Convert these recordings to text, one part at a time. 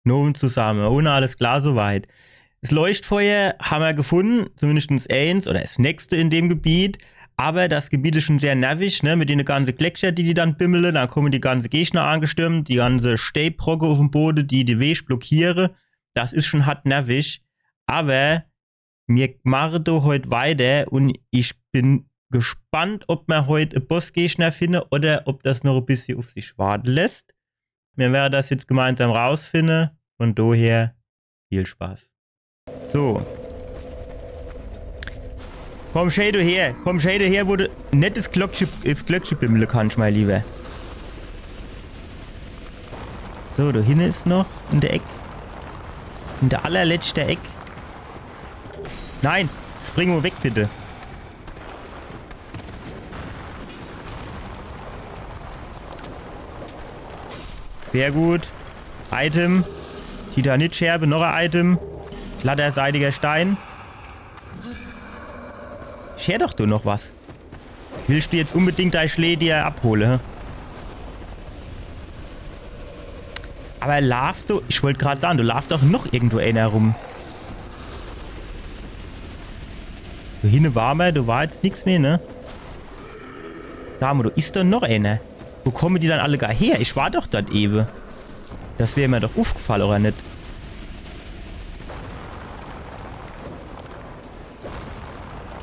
Nun zusammen, ohne alles klar soweit. Das Leuchtfeuer haben wir gefunden, zumindest eins oder das nächste in dem Gebiet. Aber das Gebiet ist schon sehr nervig, ne? Mit den ganzen Gletscher, die dann bimmeln. Dann kommen die ganzen Gegner angestürmt, die ganze Steinbrocken auf dem Boden, die Weg blockieren. Das ist schon hart nervig. Aber wir machen da heute weiter und ich bin gespannt, ob wir heute einen Bossgegner finden oder ob das noch ein bisschen auf sich warten lässt. Wir werden das jetzt gemeinsam rausfinden und daher viel Spaß. So. Komm, Shadow her, wo du nettes Glöckchen bimmeln kannst, mein Lieber. So, da hinten ist noch in der Eck. In der allerletzten Eck. Nein, spring mal weg, bitte. Sehr gut. Item. Titanitscherbe, noch ein Item. Glatterseitiger Stein. Scher doch du noch was. Willst du jetzt unbedingt dein Schlee dir abholen? Aber lauf du... Ich wollte gerade sagen, du laufst doch noch irgendwo einer rum. Du hinne warmer, du war jetzt nichts mehr, ne? Sag mal, du ist doch noch einer. Wo kommen die dann alle gar her? Ich war doch dort eben. Das wäre mir doch aufgefallen, oder nicht?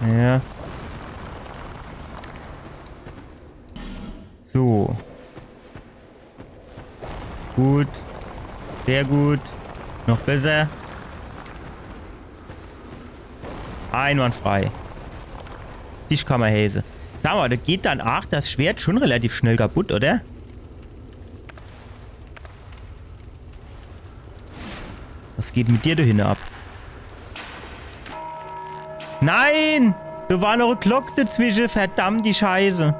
Ja. So. Gut. Sehr gut. Noch besser. Einwandfrei. Tischkammerhäse. Sag mal, da geht dann auch das Schwert schon relativ schnell kaputt, oder? Was geht mit dir da hin ab? Nein! Da war noch eine Glocke dazwischen, verdammt die Scheiße.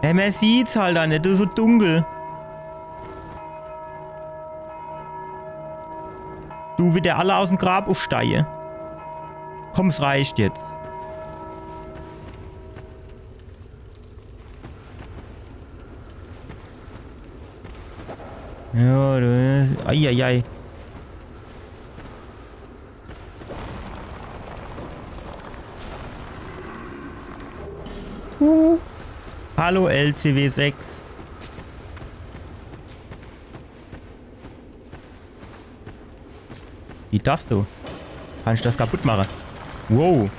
Ja, man sieht's halt auch nicht, das ist so dunkel. Du, wieder alle aus dem Grab aufsteigen. Komm, es reicht jetzt. Ja, du... Eieiei. Hallo LCW 6. Wie das du? Kann ich das kaputt machen? Wow.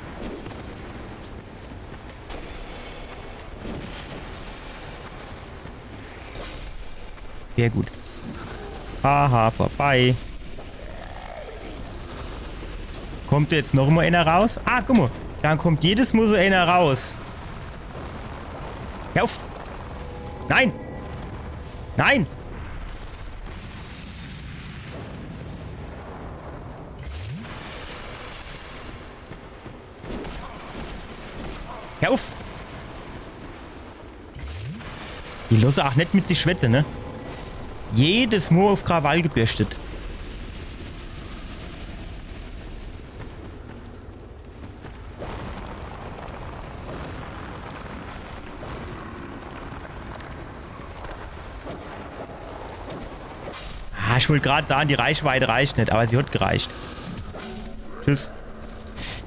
Sehr gut. Haha, vorbei. Kommt jetzt noch mal einer raus? Ah, guck mal. Dann kommt jedes Mal so einer raus. Hör auf! Nein! Nein! Hör auf! Die lassen auch nicht mit sich schwätzen, ne? Jedes Mal auf Krawall gebürstet. Ich wollte gerade sagen, die Reichweite reicht nicht, aber sie hat gereicht. Tschüss.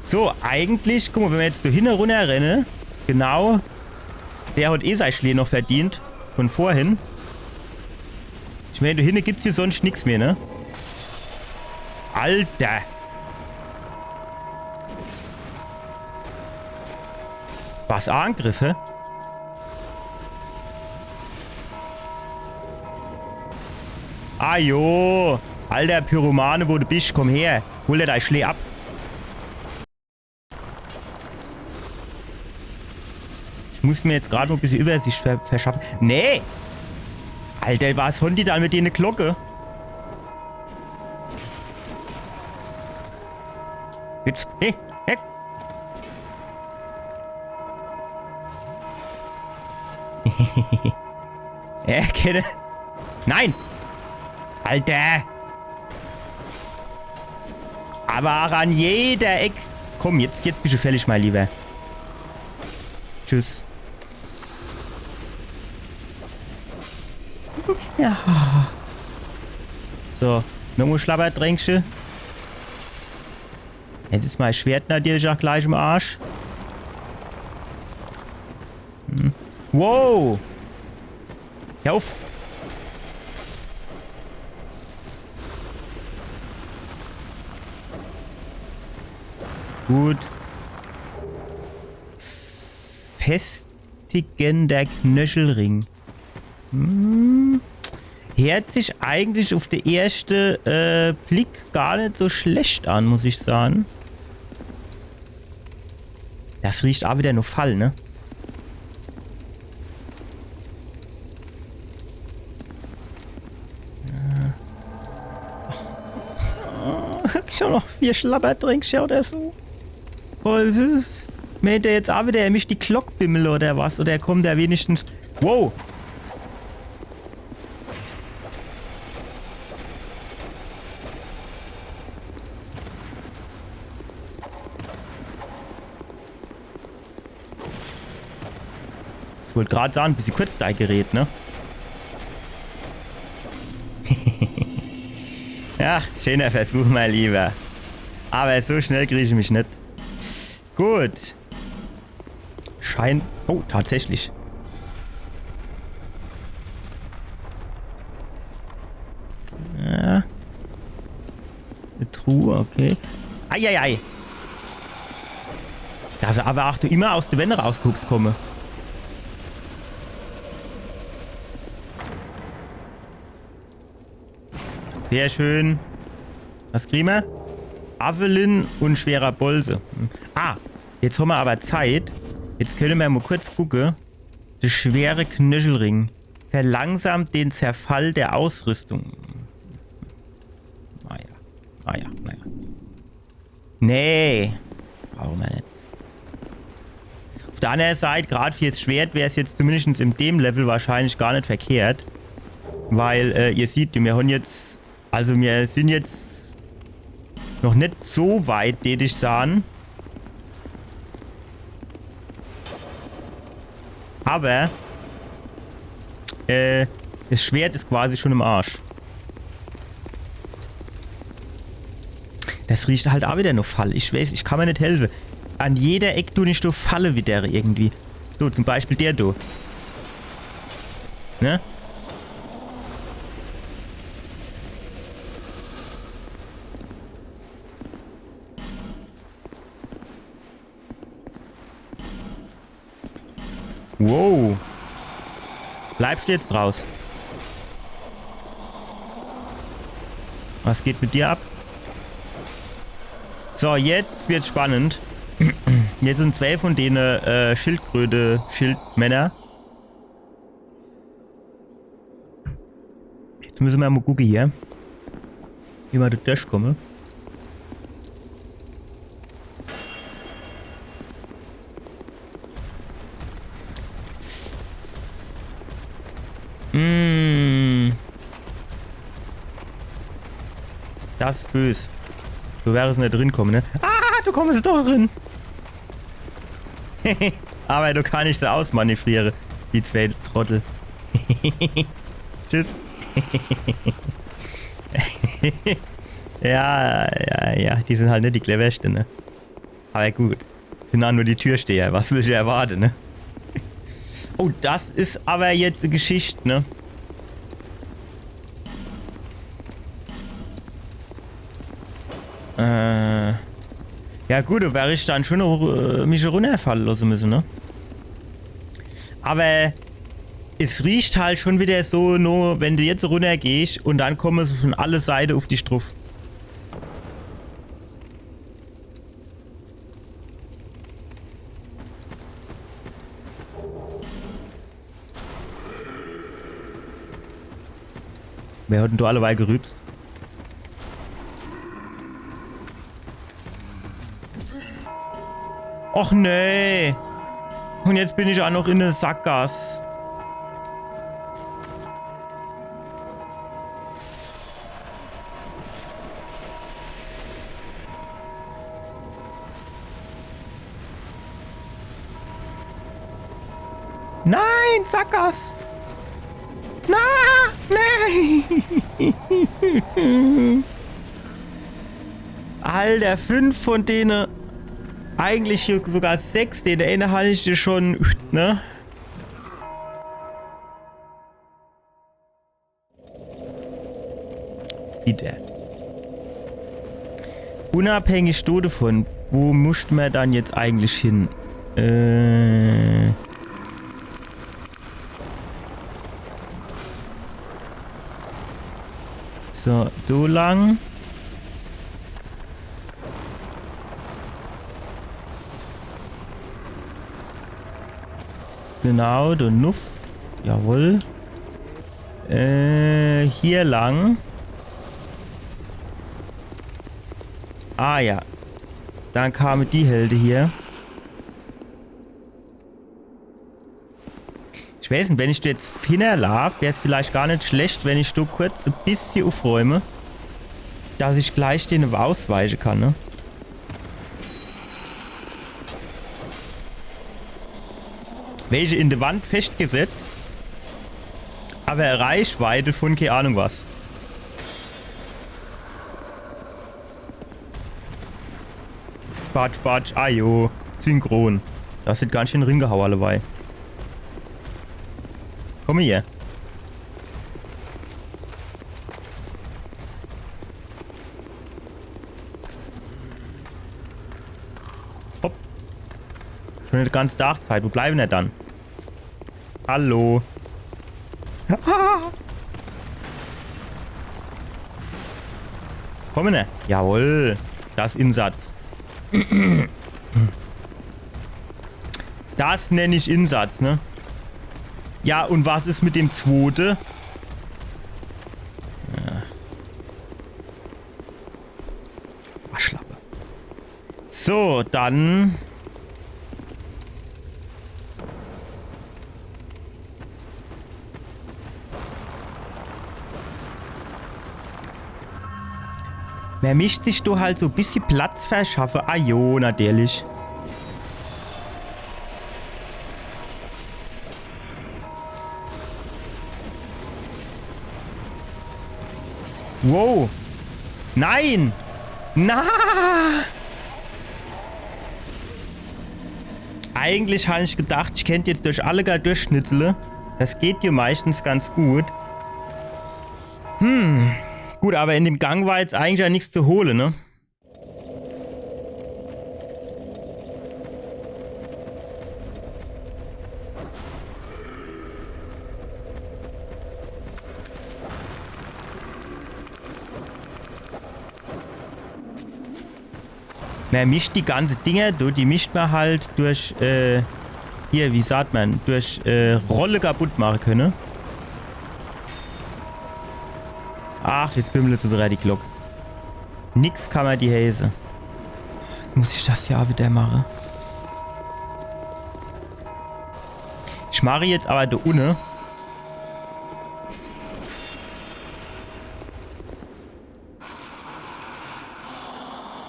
So, eigentlich, guck mal, wenn wir jetzt da hinten runter rennen, genau, der hat eh sein Schlee noch verdient, von vorhin. Ich meine, da hinten gibt es hier sonst nichts mehr, ne? Alter! Was, Angriffe? Ah jo, alter Pyromane, wo du bist, komm her. Hol dir dein Schlee ab. Ich muss mir jetzt gerade noch ein bisschen Übersicht verschaffen. Nee! Alter, was haben die da mit dir eine Glocke? Jetzt, hey, hey. Erkenne. Nein! Alter! Aber auch an jeder Ecke. Komm, jetzt bist du fällig, mein Lieber. Tschüss. Ja. So, nochmal Schlabberdrängchen. Jetzt ist mein Schwert natürlich auch gleich im Arsch. Wow! Hör auf! Gut. Festigender Knöchelring. Hört sich eigentlich auf den ersten Blick gar nicht so schlecht an, muss ich sagen. Das riecht auch wieder nur Fall, ne? Schon noch 4 Schlabbertränkchen oder so. Voll süß. Meint er jetzt auch wieder, er mischt die Glockbimmel oder was? Oder kommt er wenigstens... Wow! Ich wollte gerade sagen, ein bisschen kurz dein Gerät, ne? Ja, schöner Versuch, mein Lieber. Aber so schnell kriege ich mich nicht. Gut. Oh, tatsächlich. Ja. Eine Truhe, okay. Eieiei. Dass er aber auch du immer aus der Wände rausguckst, komme. Sehr schön. Was kriegen wir? Avelin und schwerer Bolse. Ah, jetzt haben wir aber Zeit. Jetzt können wir mal kurz gucken. Der schwere Knöchelring verlangsamt den Zerfall der Ausrüstung. Naja. Nee. Brauchen wir nicht. Auf der anderen Seite, gerade fürs Schwert, wäre es jetzt zumindest in dem Level wahrscheinlich gar nicht verkehrt. Weil, ihr seht, wir haben jetzt... Also wir sind jetzt noch nicht so weit, würde ich sagen. Aber das Schwert ist quasi schon im Arsch. Das riecht halt auch wieder nur Fall. Ich weiß, ich kann mir nicht helfen. An jeder Ecke tue ich Falle wieder irgendwie. So, zum Beispiel der da. Ne? Wow. Bleibst du jetzt raus? Was geht mit dir ab? So, jetzt wird's spannend. Jetzt sind 2 von denen Schildmänner. Jetzt müssen wir mal gucken hier. Wie wir da durchkommen. Das ist böse. Du wärst nicht drin kommen, ne? Ah, du kommst doch drin. Aber du kannst nicht so ausmanövrieren. Die 2 Trottel. Tschüss. Ja. Die sind halt nicht die cleversten, ne? Aber gut. Sind auch nur die Türsteher. Was will ich erwarten, ne? Oh, das ist aber jetzt eine Geschichte, ne? Ja gut, da wäre ich dann schon noch mich runterfallen lassen müssen, ne? Aber es riecht halt schon wieder so, nur wenn du jetzt runtergehst und dann kommen sie von alle Seiten auf dich drauf. Wer hat denn da alleweil gerübst? Och nee. Und jetzt bin ich auch noch in der Sackgasse. Nein, Sackgasse. Nein. Alter, 5 von denen. Eigentlich sogar 6. Den eine hatte ich schon, ne? Bitte. Unabhängig davon, wo muss man dann jetzt eigentlich hin? So, so lang. Genau, der Nuff. Jawohl. Hier lang. Ah ja. Dann kamen die Helden hier. Ich weiß nicht, wenn ich da jetzt hinterlaufe, wäre es vielleicht gar nicht schlecht, wenn ich da kurz ein bisschen aufräume. Dass ich gleich denen ausweichen kann, ne? Welche in der Wand festgesetzt. Aber Reichweite von keine Ahnung was. Batsch, batsch, ajo. Synchron. Das sind ganz schön Ringehauen alle bei. Komm hier. Hopp. Schon eine ganze Dachzeit. Wo bleiben wir dann? Hallo. Komm ne? Jawohl. Das Insatz. Das nenne ich Insatz, ne? Ja, und was ist mit dem zweiten? Ja. Arschlappe. So, dann... Wer mischt sich du halt so ein bisschen Platz verschaffe? Ah jo, natürlich. Wow. Nein! Na! Eigentlich habe ich gedacht, ich könnte jetzt durch alle gar durchschnitzle. Das geht dir meistens ganz gut. Gut, aber in dem Gang war jetzt eigentlich ja nichts zu holen, ne? Man mischt die ganze Dinger, die mischt man halt durch, hier, wie sagt man, durch Rolle kaputt machen können. Ach, jetzt bimmelt so drei die Glocke. Nix kann man die Häse. Jetzt muss ich das ja wieder machen. Ich mache jetzt aber da unten.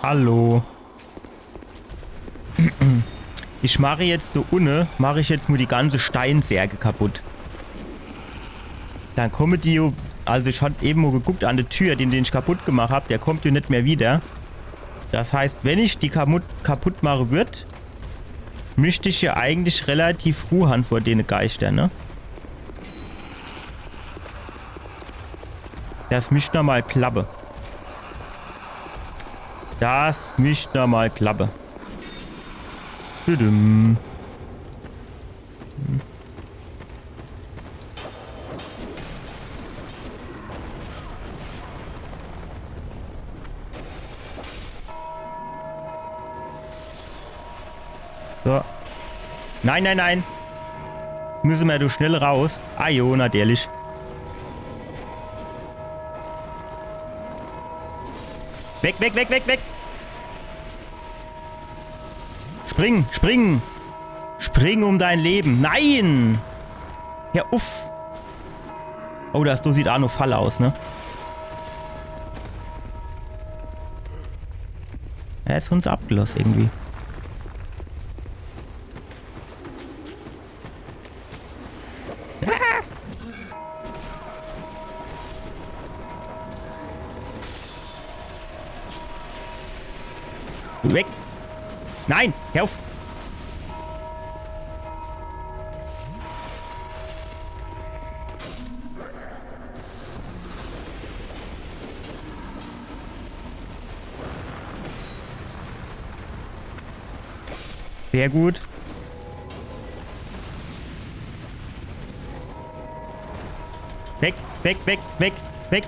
Hallo. Ich mache jetzt da unten, mache ich jetzt nur die ganze Steinsärge kaputt. Dann kommen die, also ich hatte eben mal geguckt an der Tür, den ich kaputt gemacht habe, der kommt hier nicht mehr wieder. Das heißt, wenn ich die kaputt mache wird, müsste ich ja eigentlich relativ ruhig vor denen Geistern, ne? Das müsste noch mal klappen. Das müsste noch mal klappen. Tudum. So. Nein, nein, nein. Müssen wir du schnell raus. Ah jo, natürlich. Weg, weg, weg, weg, weg. Spring, spring. Spring um dein Leben. Nein. Ja, uff. Oh, das sieht auch nur Fall aus, ne? Er ist uns abgelost irgendwie. Weg. Nein, hör auf. Sehr gut. Weg, weg, weg, weg, weg.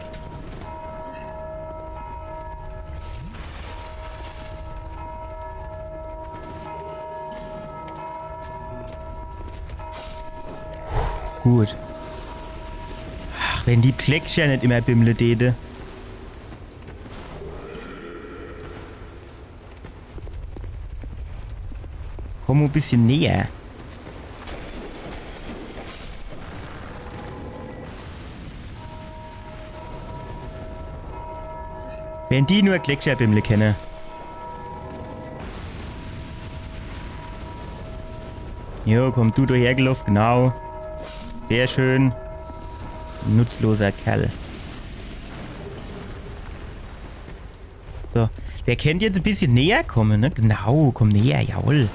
Gut. Ach, wenn die Klecksch ja nicht immer bimmle täte. Komm ein bisschen näher. Wenn die nur Kleckscherbimmle kennen. Jo, komm du dahergelaufen, genau. Sehr schön. Nutzloser Kerl. So, der kennt jetzt ein bisschen näher kommen, ne? Genau, komm näher, jawohl.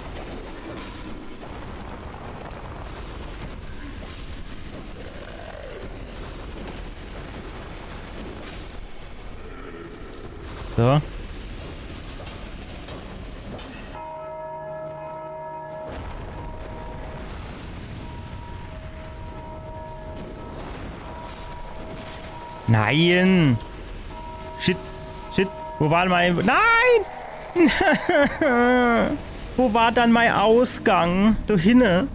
So. Nein! Shit, shit, wo war mein... Nein! Wo war dann mein Ausgang? Da hinne.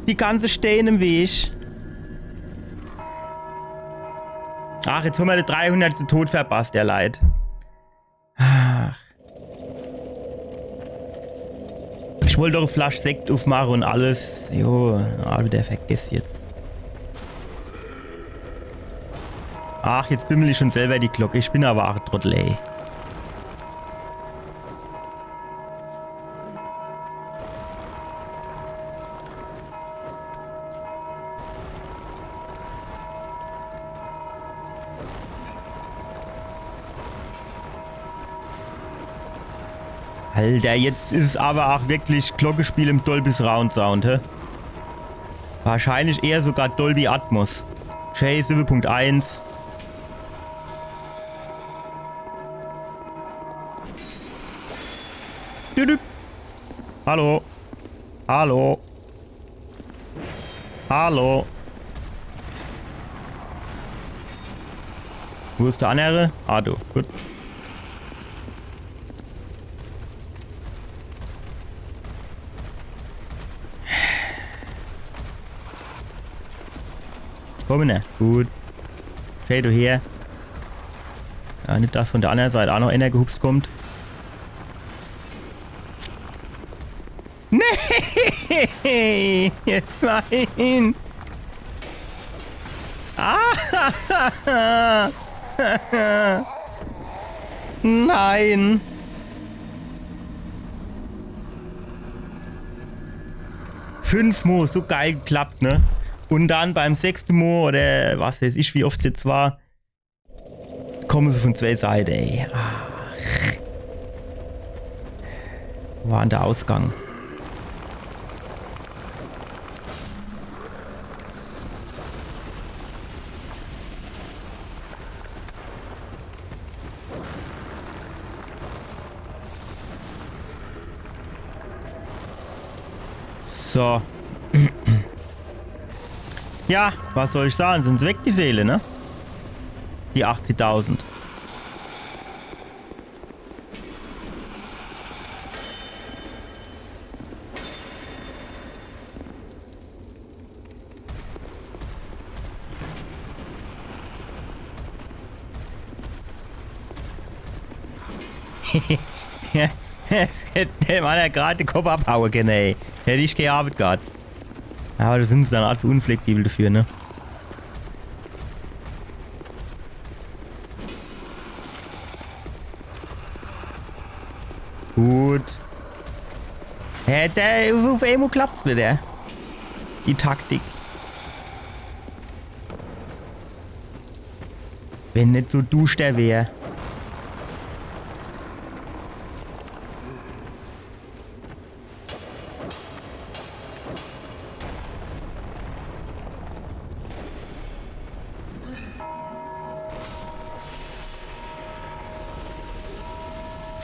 Die ganze stehen im Weg. Ach, jetzt haben wir den 300. Tod verpasst, der Leid. Ach. Ich wollte doch eine Flasche Sekt aufmachen und alles. Jo, aber der vergisst jetzt. Ach, jetzt bimmel ich schon selber die Glocke. Ich bin ein wahrer Trottel, ey. Alter, jetzt ist es aber auch wirklich Glockenspiel im Dolby Surround Sound, hä? Wahrscheinlich eher sogar Dolby Atmos. Shay 7.1. Hallo. Hallo. Hallo. Wo ist der andere? Ah, du. Gut. Komm ne. Gut. Stell du her. Ja, nicht, dass von der anderen Seite auch noch einer gehupst kommt. Nee! Jetzt nein! Ah! Nein! Fünfmal, so geil geklappt, ne? Und dann beim 6. Mal, oder was weiß ich, wie oft es jetzt war, kommen sie von 2 Seiten, ey. Ach. Wo war denn der Ausgang? So. Ja, was soll ich sagen? Sind's weg, die Seele, ne? Die 80.000. Der Mann hat gerade den Kopf abhauen können, ey. Hätte ich keine Arbeit gehabt. Aber da sind sie dann zu unflexibel dafür, ne? Gut. Auf einmal klappt's mit der. Die Taktik. Wenn nicht so dusch der wäre.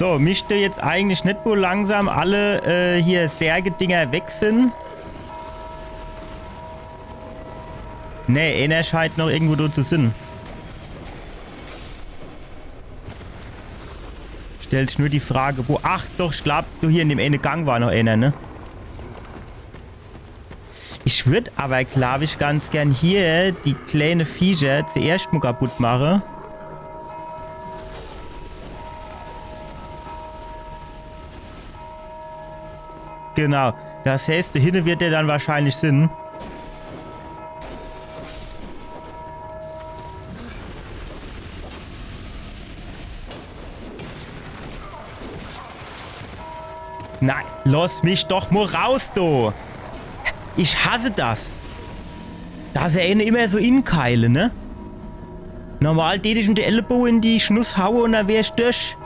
So, müsste jetzt eigentlich nicht wohl langsam alle hier Särge-Dinger weg sind. Nee, einer scheint noch irgendwo dort zu sein. Stellt sich nur die Frage, wo... Ach doch, ich glaube, du hier in dem einen Gang war noch einer, ne? Ich würde aber, glaube ich, ganz gern hier die kleinen Viecher zuerst mal kaputt machen. Genau. Das heißt, dahinter wird der dann wahrscheinlich Sinn. Nein, lass mich doch mal raus, du! Ich hasse das. Da ist ja eine immer so Innenkeile, ne? Normal tät ich mit der Ellenbogen in die Schnuss haue und dann wär ich durch.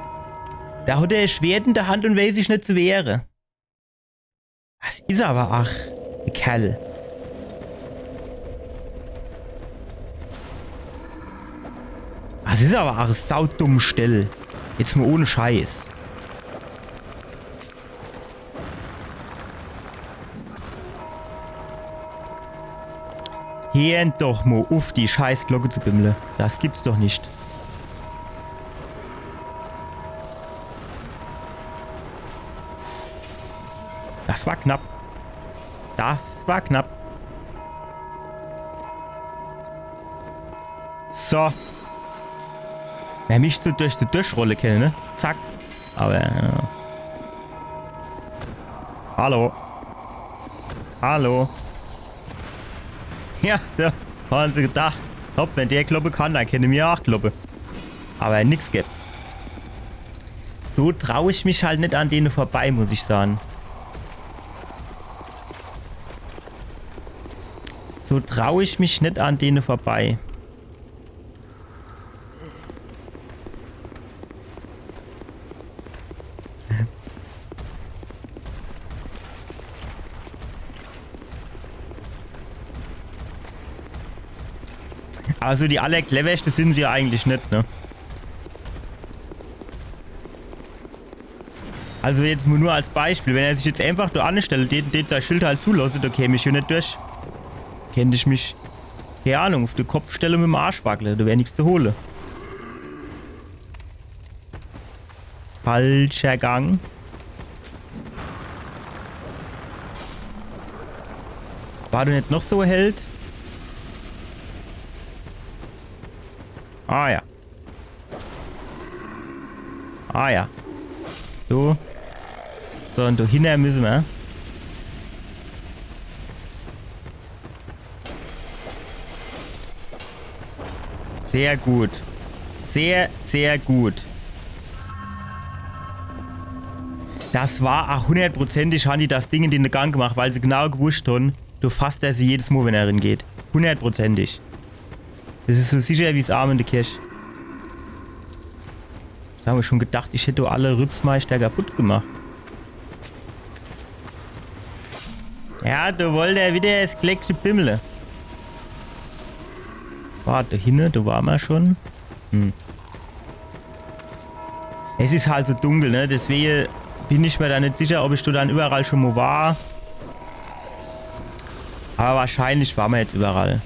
Da hat er ein Schwert in der Hand und weiß sich nicht zu wehren. Was ist aber, ach, der Kerl. Was ist aber, ach, saudumm Stelle. Jetzt mal ohne Scheiß. Hören doch mal auf, die scheiß Glocke zu bimmeln. Das gibt's doch nicht. Das war knapp. Das war knapp. So. Wer mich so durch die Durchrolle kennt, ne? Zack. Aber, ja. Hallo. Hallo. Ja, da haben sie gedacht, hopp, wenn der kloppen kann, dann können wir auch kloppen. Aber nix gibt. So traue ich mich halt nicht an denen vorbei, muss ich sagen. So traue ich mich nicht an denen vorbei. Also die allercleverste sind sie ja eigentlich nicht, ne? Also jetzt nur als Beispiel, wenn er sich jetzt einfach da anstellt, den sein Schild halt zulasse, da käme ich hier nicht durch. Könnte ich mich, keine Ahnung, auf die Kopfstelle mit dem Arsch wackeln, da wäre nichts zu holen. Falscher Gang. War du nicht noch so Held? Ah ja. Ah ja. So. So, und da hinten müssen wir. Sehr gut. Sehr, sehr gut. Das war auch 100%ig, haben die das Ding in den Gang gemacht, weil sie genau gewusst haben, du fasst er sie jedes Mal, wenn er reingeht. 100%ig. Das ist so sicher wie das Arm in der Kirche. Da haben wir schon gedacht, ich hätte alle Rübsmeister kaputt gemacht. Ja, da wollte er wieder das Kleckchen bimmeln. Warte, hinne, da waren wir schon. Es ist halt so dunkel, ne? Deswegen bin ich mir da nicht sicher, ob ich da dann überall schon mal war. Aber wahrscheinlich waren wir jetzt überall.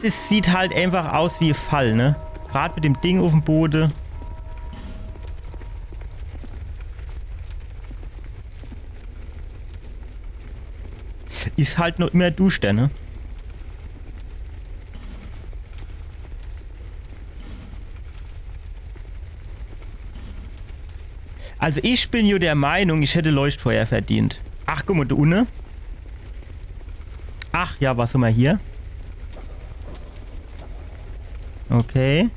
Sieht halt einfach aus wie ein Fall, ne? Gerade mit dem Ding auf dem Boden. Ist halt noch immer duster, ne? Also ich bin ja der Meinung, ich hätte Leuchtfeuer verdient. Ach, guck mal, da unten. Ach, ja, was haben wir hier? Okay.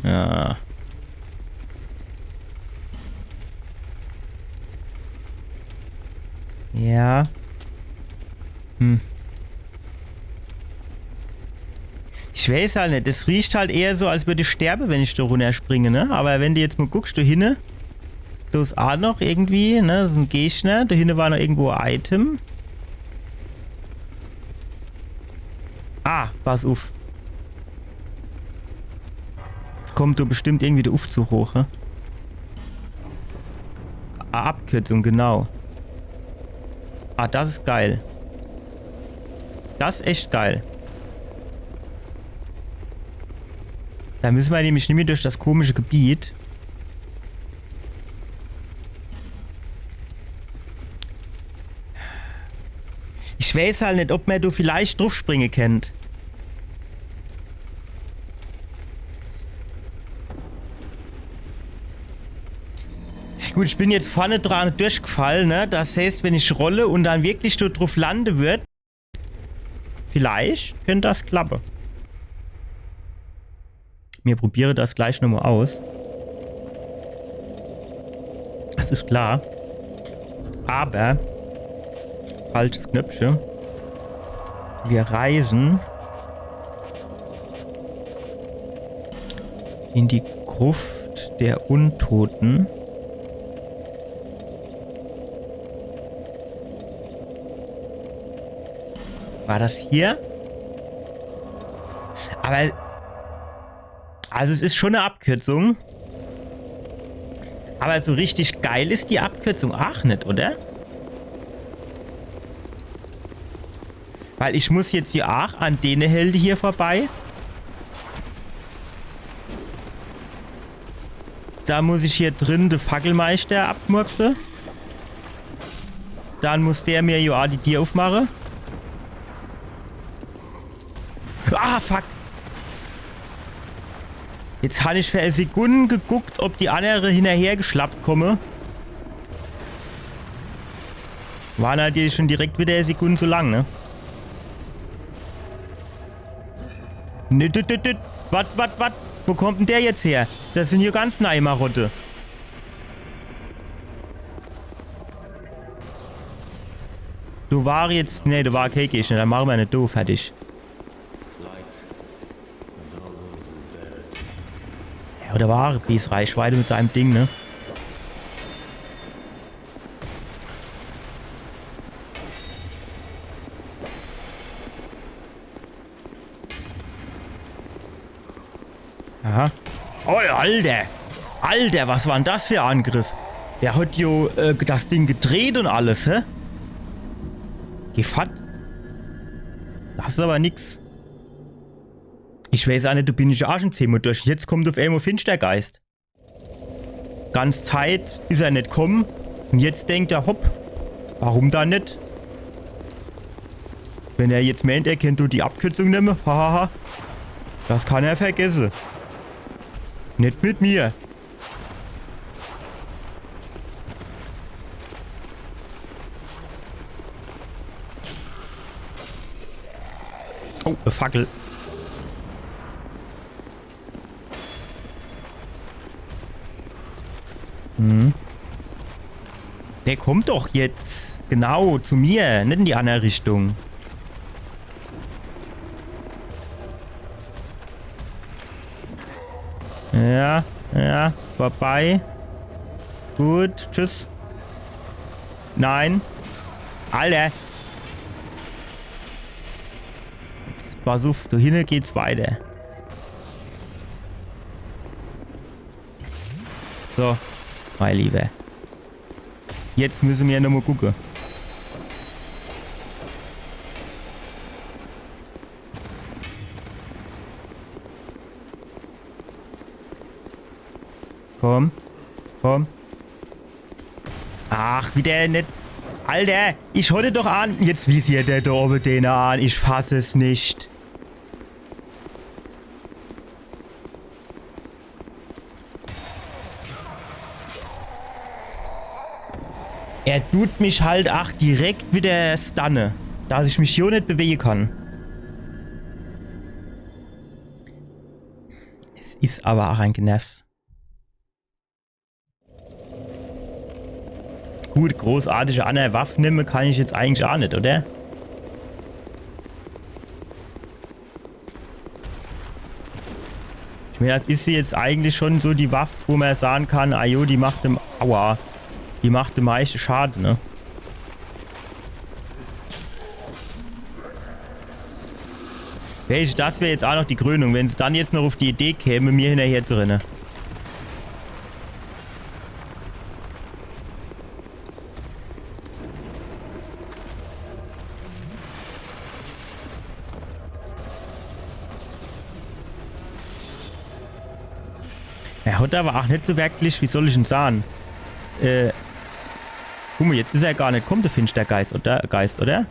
Ja. Ja. Ich weiß halt nicht. Das riecht halt eher so, als würde ich sterben, wenn ich da runterspringe, ne? Aber wenn du jetzt mal guckst, da hinten, da ist auch noch irgendwie, ne? Das ist ein Gegner. Da hinten war noch irgendwo ein Item. Ah, pass auf. Jetzt kommt da bestimmt irgendwie der Aufzug hoch, ne? Ah, Abkürzung, genau. Ah, das ist geil. Das ist echt geil. Da müssen wir nämlich nicht mehr durch das komische Gebiet. Ich weiß halt nicht, ob man da vielleicht draufspringen kennt. Gut, ich bin jetzt vorne dran durchgefallen, ne? Das heißt, wenn ich rolle und dann wirklich dort drauf lande wird, vielleicht könnte das klappen. Mir probiere das gleich nochmal aus. Das ist klar. Aber falsches Knöpfchen. Wir reisen in die Gruft der Untoten. War das hier? Aber also es ist schon eine Abkürzung. Aber so richtig geil ist die Abkürzung auch nicht, oder? Weil ich muss jetzt hier auch an den Helden hier vorbei. Da muss ich hier drin den Fackelmeister abmurksen. Dann muss der mir ja auch die Tür aufmachen. Ah, fuck. Jetzt habe ich für eine Sekunde geguckt, ob die andere hinterher geschlappt komme. War natürlich schon direkt wieder eine Sekunde so lang, ne? Was? Wo kommt denn der jetzt her? Das sind hier ganz neue Marotte. Du war jetzt... Ne, du war Keke, dann machen wir nicht doof, fertig. Ja, oder war Bies Reichweite mit seinem Ding, ne? Aha. Oh, Alter! Alter, was war denn das für ein Angriff? Der hat jo das Ding gedreht und alles, hä? Gefatt. Das ist aber nix. Ich weiß auch nicht, du bin ich auch schon 10 Mal durch. Jetzt kommt auf einmal Finstergeist. Ganz Zeit ist er nicht kommen. Und jetzt denkt er, hopp, warum da nicht? Wenn er jetzt meint, er kennt du die Abkürzung nehmen, hahaha. Das kann er vergessen. Nicht mit mir. Oh, eine Fackel. Der kommt doch jetzt. Genau, zu mir. Nicht in die andere Richtung. Ja, vorbei. Gut, tschüss. Nein. Alter. Jetzt pass auf, da hinten geht's weiter. So, mein Lieber. Jetzt müssen wir nochmal gucken. Komm. Ach, wieder nicht. Alter, ich heute doch an. Jetzt visiert der da oben den an. Ich fasse es nicht. Er tut mich halt auch direkt wieder stunnen, dass ich mich hier nicht bewegen kann. Es ist aber auch ein Genervt. Gut, großartige andere Waffen nehmen kann ich jetzt eigentlich auch nicht, oder? Ich meine, das ist jetzt eigentlich schon so die Waffe, wo man sagen kann, ah jo, die macht dem... Aua. Die macht dem meisten Schaden, ne? Das wäre jetzt auch noch die Krönung, wenn sie dann jetzt noch auf die Idee käme, mir hinterher zu rennen. Er hat aber auch nicht so wirklich, wie soll ich denn sagen? Guck mal, jetzt ist er gar nicht, kommt der Finstergeist, oder?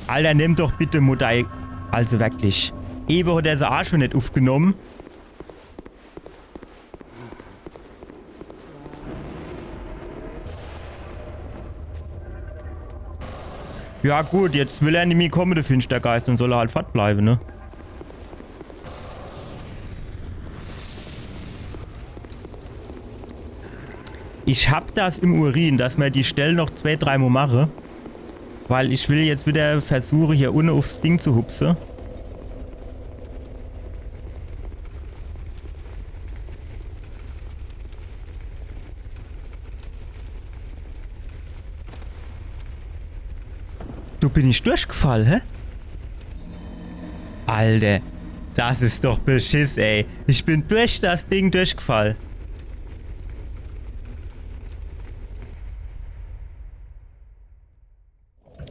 Alter, nimm doch bitte Mutter. Also wirklich. Ewe hat er sie auch schon nicht aufgenommen. Ja gut, jetzt will er nicht mehr kommen, der Finstergeist, und soll er halt fortbleiben, ne? Ich hab das im Urin, dass wir die Stelle noch 2-3 Mal machen. Weil ich will jetzt wieder versuchen, hier unten aufs Ding zu hupsen. Du, bin ich durchgefallen, hä? Alter, das ist doch Beschiss, ey. Ich bin durch das Ding durchgefallen.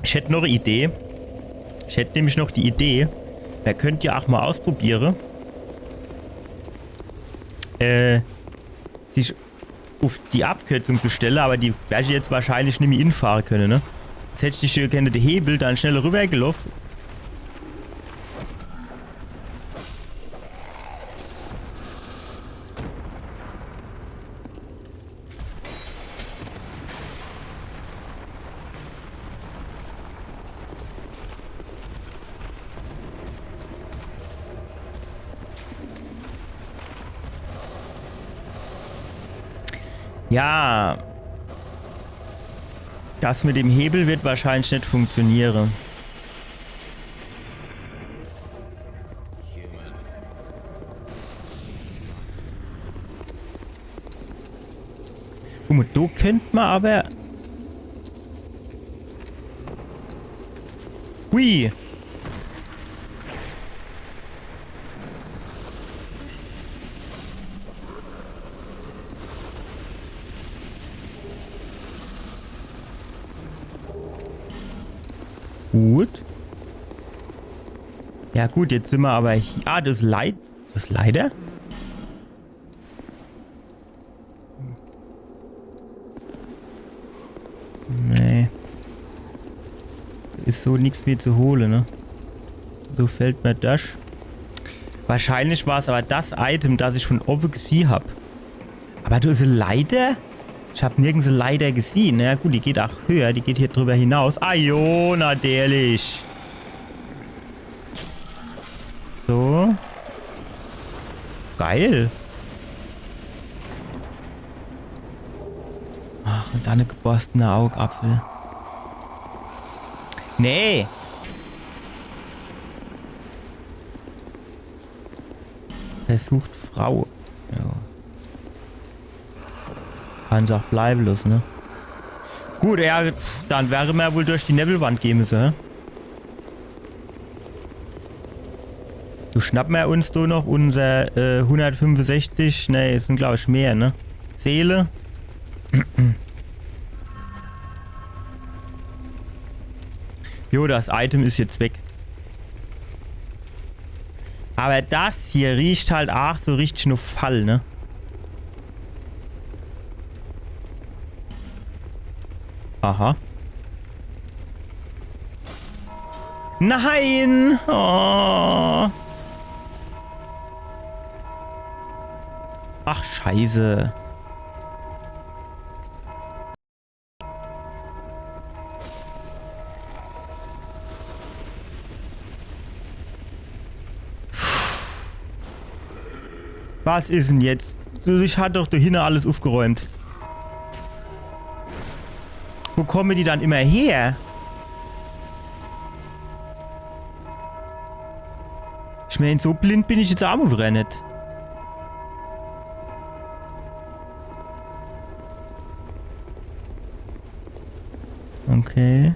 Ich hätte noch eine Idee. Ich hätte nämlich noch die Idee. Wer könnte ja auch mal ausprobieren. Sich auf die Abkürzung zu stellen, aber die werde ich jetzt wahrscheinlich nicht mehr hinfahren können, ne? Jetzt hätte ich die den Hebel dann schneller rübergelaufen. Ja. Das mit dem Hebel wird wahrscheinlich nicht funktionieren. Guck mal, da könnte man aber... Hui! Gut. Ja gut, jetzt sind wir aber hier. Ah, das Leid... Das Leider? Nee. Ist so nichts mehr zu holen, ne? So fällt mir das. Wahrscheinlich war es aber das Item, das ich von oben gesehen habe. Aber du, ist eine Leiter? Ich habe nirgends eine Leiter gesehen. Na ja, gut, die geht auch höher. Die geht hier drüber hinaus. Ah jo, natürlich. So. Geil. Ach, und dann eine geborstene Augapfel. Nee. Versucht Frau. Ja. Kann es auch bleiben lassen, ne? Gut, ja, dann wäre man wohl durch die Nebelwand gehen müssen, hä? So schnappen wir uns da noch unser 165, ne, es sind glaube ich mehr, ne? Seele. Jo, das Item ist jetzt weg. Aber das hier riecht halt auch so richtig nur Fall, ne? Aha. Nein! Oh. Ach, scheiße. Was ist denn jetzt? Ich hatte doch dahinter alles aufgeräumt. Wo kommen die dann immer her? Ich meine, so blind bin ich jetzt auch wieder nicht. Okay.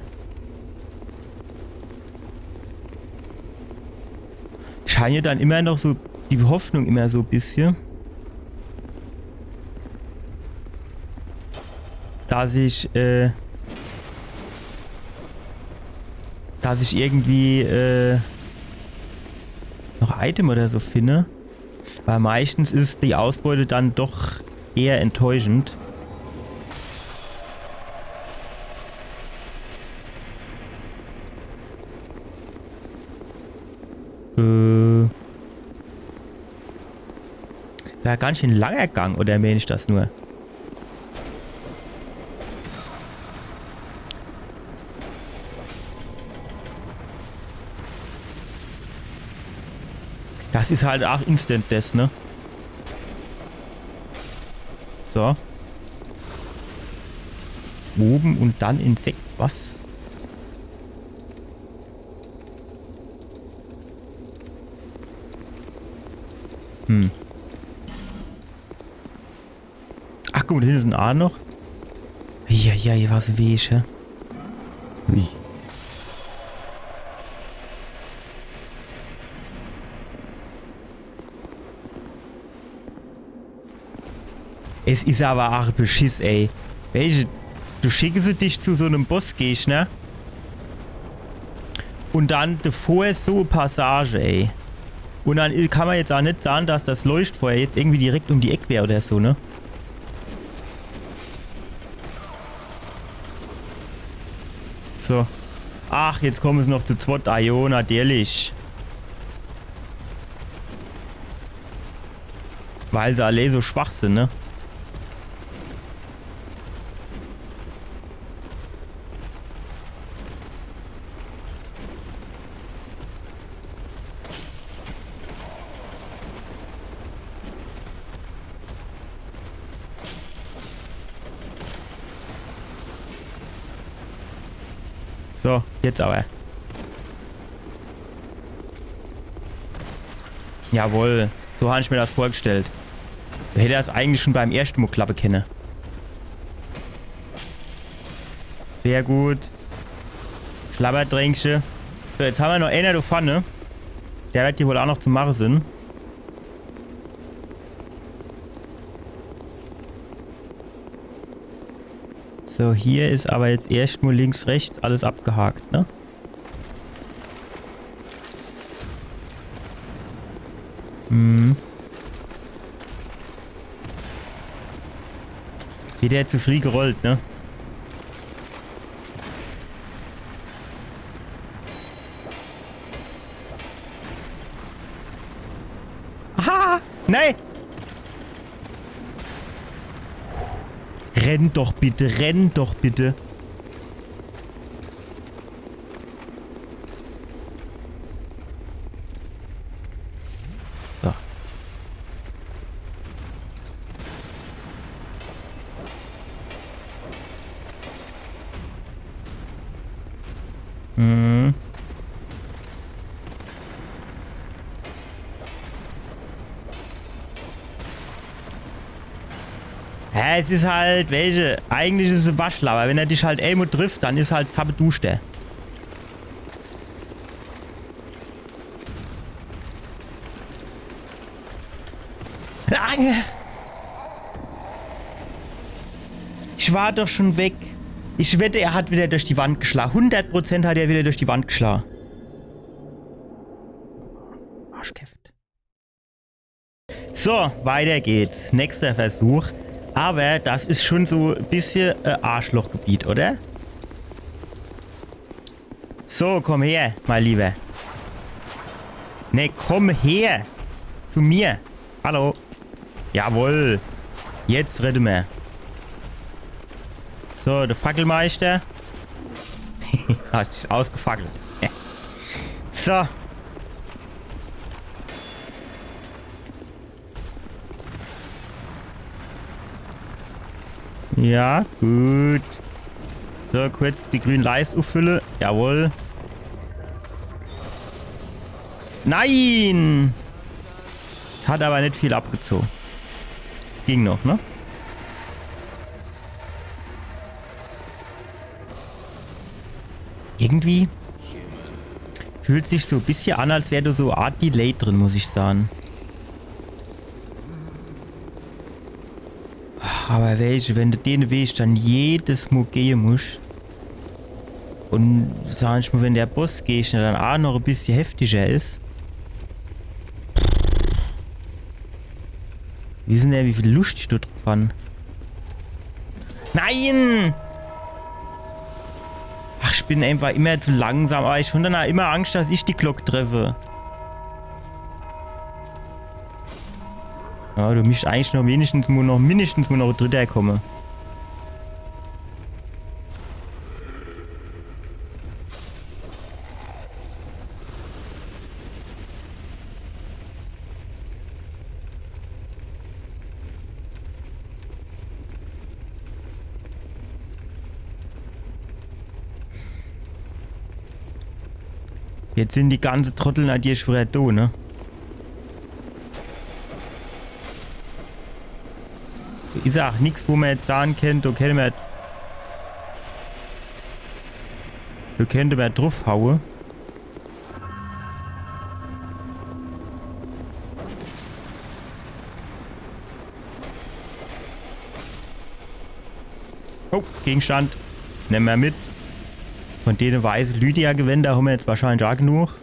Ich habe ja dann immer noch so die Hoffnung immer so ein bisschen, dass ich irgendwie noch Item oder so finde. Weil meistens ist die Ausbeute dann doch eher enttäuschend. War ganz schön langer Gang, oder meine ich das nur? Das ist halt auch Instant Death, ne? So. Oben und dann Insekt. Was? Ach, guck mal, da hinten ist ein A noch. Ja, was weich, hä? Ui. Es ist aber auch Beschiss, ey. Welche? Du schickst dich zu so einem Bossgegner. Und dann davor so eine Passage, ey. Und dann kann man jetzt auch nicht sagen, dass das Leuchtfeuer jetzt irgendwie direkt um die Ecke wäre oder so, ne? So. Ach, jetzt kommen sie noch zu zweit. Ah, jo, natürlich. Weil sie alle so schwach sind, ne? So, jetzt aber. Jawohl, so habe ich mir das vorgestellt. Ich hätte das eigentlich schon beim ersten Mal klappen können. Sehr gut. Schlabberdränkchen. So, jetzt haben wir noch einer da vorne. Der wird hier wohl auch noch zu machen sind. So, hier ist aber jetzt erstmal links, rechts alles abgehakt, ne? Wird der zu früh gerollt, ne? Aha! Nein! Renn doch bitte, renn doch bitte. So. Ja, es ist halt, welche? Eigentlich ist es ein Waschler, aber wenn er dich halt einmal trifft, dann ist halt Zappe Duschte. Ich war doch schon weg. Ich wette, er hat wieder durch die Wand geschlagen. 100% hat er wieder durch die Wand geschlagen. Arschkäft. So, weiter geht's. Nächster Versuch. Aber das ist schon so ein bisschen Arschlochgebiet, oder? So, komm her, mein Lieber. Ne, komm her. Zu mir. Hallo. Jawohl. Jetzt rette mir. So, der Fackelmeister. Hat sich ausgefackelt. So. Ja, gut. So, kurz die grünen Leist auffüllen. Jawohl. Nein! Das hat aber nicht viel abgezogen. Das ging noch, ne? Irgendwie Fühlt sich so ein bisschen an, als wäre da so eine Art Delay drin, muss ich sagen. Aber welche, wenn du den Weg dann jedes Mal gehen musst. Und sag ich mal, wenn der Bossgegner dann auch noch ein bisschen heftiger ist. Wissen ja, wie viel Lust ich da drauf habe. Nein! Ach, ich bin einfach immer zu langsam, aber ich habe dann auch immer Angst, dass ich die Glocke treffe. Ja, du müsst eigentlich noch mindestens nur noch Dritter kommen. Jetzt sind die ganzen Trottel natürlich schon wieder da, ne? Ist ja auch nichts, wo man jetzt sagen könnte, da könnte man draufhauen. Oh, Gegenstand. Nehmen wir mit. Von denen weißen Lydia-Gewänder haben wir jetzt wahrscheinlich auch genug.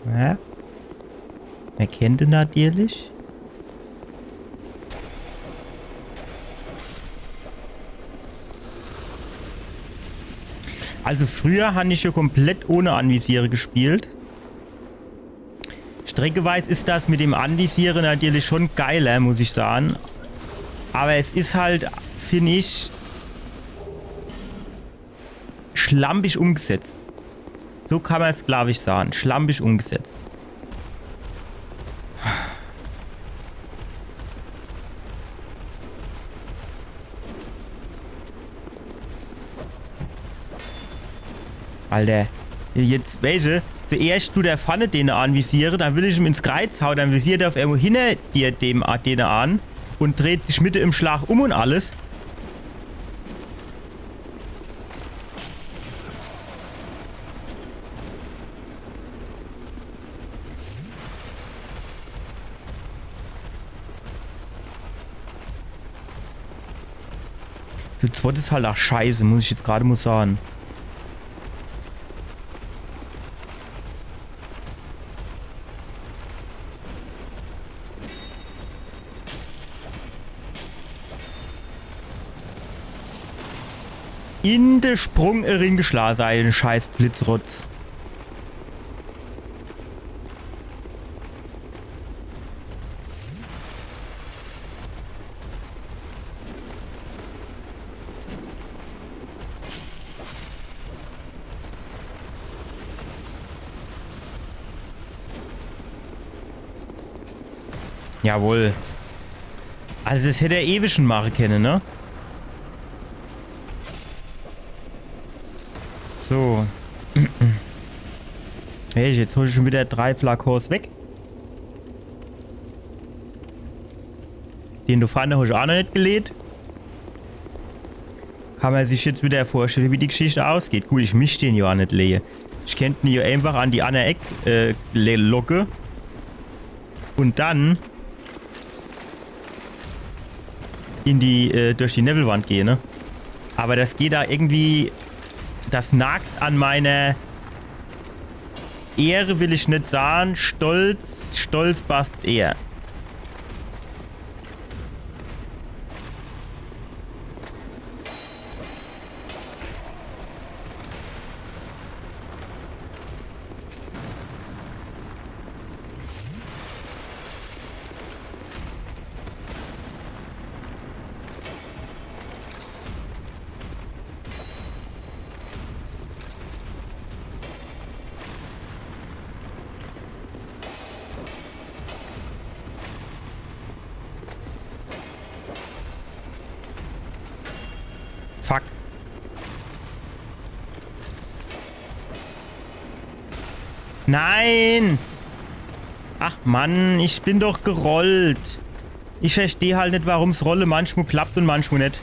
Ja. Er kennt ihn natürlich. Also früher habe ich ja komplett ohne Anvisiere gespielt. Streckeweise ist das mit dem Anvisieren natürlich schon geiler, muss ich sagen. Aber es ist halt, finde ich, schlampig umgesetzt. So kann man es, glaube ich, sagen. Schlampig umgesetzt. Alter, jetzt, welche? Zuerst du der Pfanne den anvisiere, dann will ich ihm ins Kreuz hauen, dann visiert er auf irgendwo hinter dir den an und dreht sich Mitte im Schlag um und alles. Zu zweit ist halt auch scheiße, muss ich jetzt gerade mal sagen. In der Sprungring geschlagen, ein scheiß Blitzrotz. Jawohl. Also das hätte er ewig schon machen können, ne? So. Hey, jetzt hole ich schon wieder 3 Flakos weg. Den Dofane habe ich auch noch nicht gelegt. Kann man sich jetzt wieder vorstellen, wie die Geschichte ausgeht. Gut, ich mische den ja auch nicht leer. Ich könnte ihn ja einfach an die andere Ecke locke. Und dann in die, durch die Nebelwand gehen, ne? Aber das geht da irgendwie... Das nagt an meiner Ehre, will ich nicht sagen. Stolz passt eher. Fuck. Nein! Ach Mann, ich bin doch gerollt. Ich verstehe halt nicht, warum's Rolle manchmal klappt und manchmal nicht.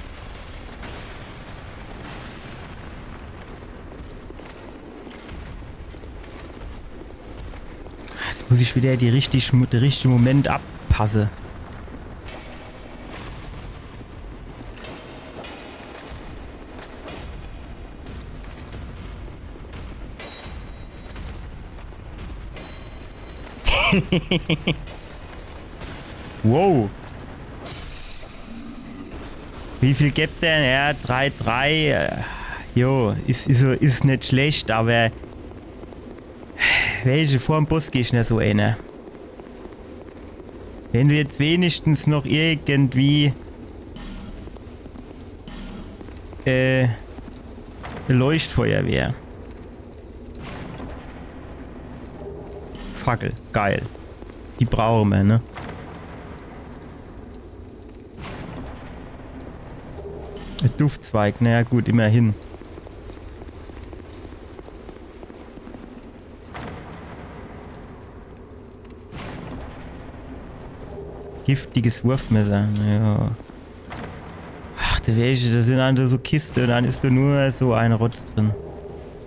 Jetzt muss ich wieder den richtigen Moment abpassen. Wow. Wie viel gibt der? Ja, 3-3. Jo, ist nicht schlecht, aber welche vor dem Bus gehst du nicht so eine? Wenn du jetzt wenigstens noch irgendwie Leuchtfeuerwehr. Fackel, geil. Die brauchen wir, ne? Ein Duftzweig, naja gut, immerhin. Giftiges Wurfmesser, ja. Ach, da sind andere so Kisten und dann ist da nur so ein Rotz drin.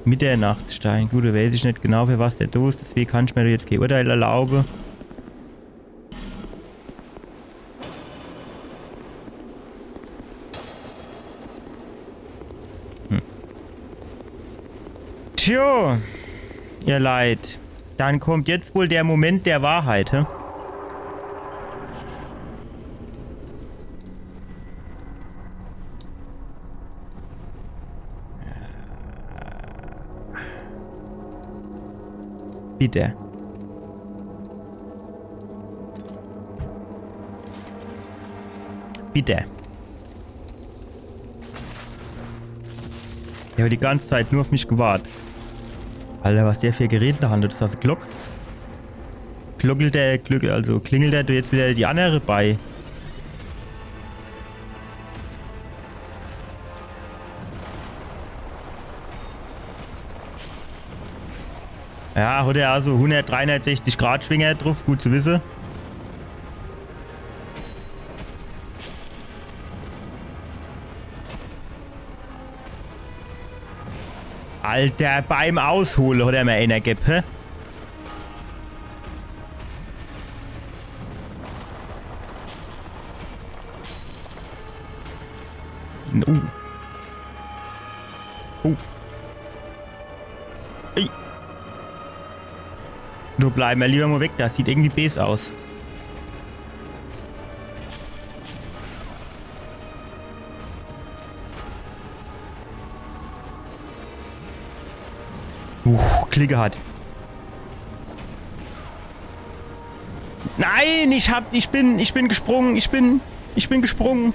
Mitternachtsstein. Gut, da weiß ich nicht genau, für was der da ist, deswegen kann ich mir jetzt kein Urteil erlauben. Tja, ihr Leid. Dann kommt jetzt wohl der Moment der Wahrheit, hä? Bitte. Bitte. Der hat die ganze Zeit nur auf mich gewartet. Alter, was der für Gerät in der Hand hat, ist das ein Glock? Klingelt der jetzt wieder die andere bei? Ja, hat er also 360 Grad Schwinger drauf, gut zu wissen. Alter, beim Ausholen hat er mir einer gegeben, hä? Ey. Du bleib mal lieber mal weg, das sieht irgendwie bes aus. Klicke hat. Nein, ich bin gesprungen, ich bin gesprungen.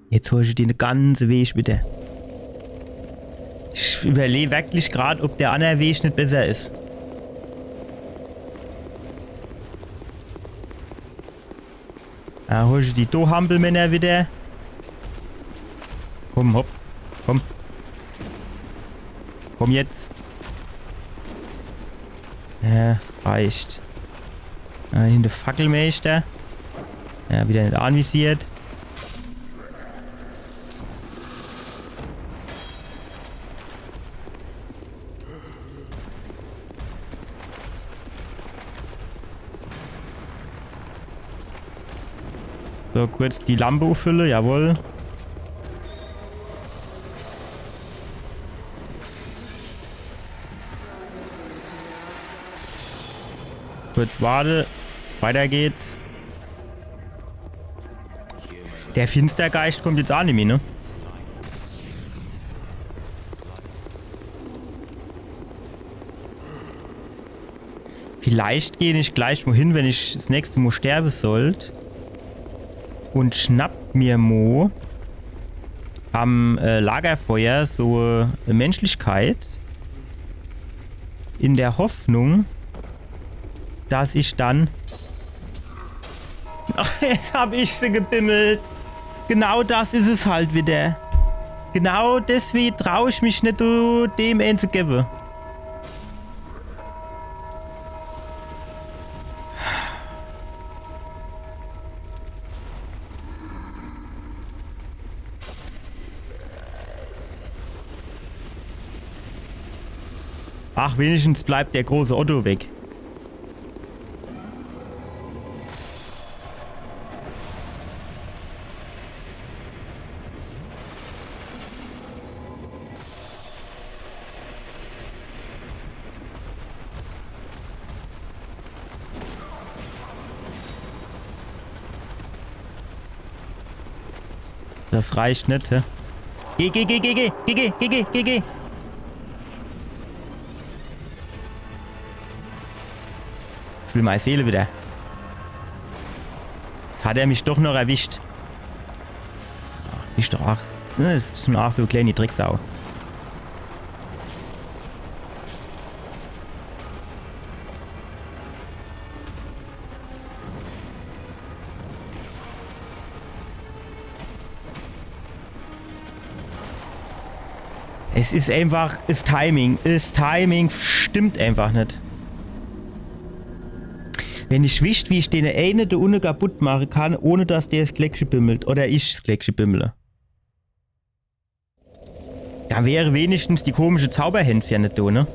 Jetzt hole ich den ganzen Weg bitte. Ich überlege wirklich gerade, ob der andere Weg nicht besser ist. Da hol ich die Dohampelmänner wieder. Komm, hopp. Komm. Komm jetzt. Ja, das reicht. Hier der Fackelmeister. Ja, wieder nicht anvisiert. So, kurz die Lampe auffüllen, jawohl. Kurz warte. Weiter geht's. Der Finstergeist kommt jetzt auch nicht mehr, ne? Vielleicht gehe ich gleich mal hin, wenn ich das nächste Mal sterben sollte. Und schnappt mir Mo am Lagerfeuer so eine Menschlichkeit in der Hoffnung, dass ich dann... Ach, jetzt habe ich sie gebimmelt. Genau das ist es halt wieder. Genau deswegen traue ich mich nicht, dem einzugeben. Ach, wenigstens bleibt der große Otto weg. Das reicht nicht, hä? Geh. Ich will meine Seele wieder. Jetzt hat er mich doch noch erwischt. Ach, ist doch auch. Das ist schon auch so eine kleine Drecksau. Es ist einfach, das Timing stimmt einfach nicht. Wenn ich wüsste, wie ich den einen da unten kaputt machen kann, ohne dass der das Gleckchen bimmelt. Oder ich das Gleckchen bimmele. Dann wäre wenigstens die komische Zauberhänds ja nicht da, ne?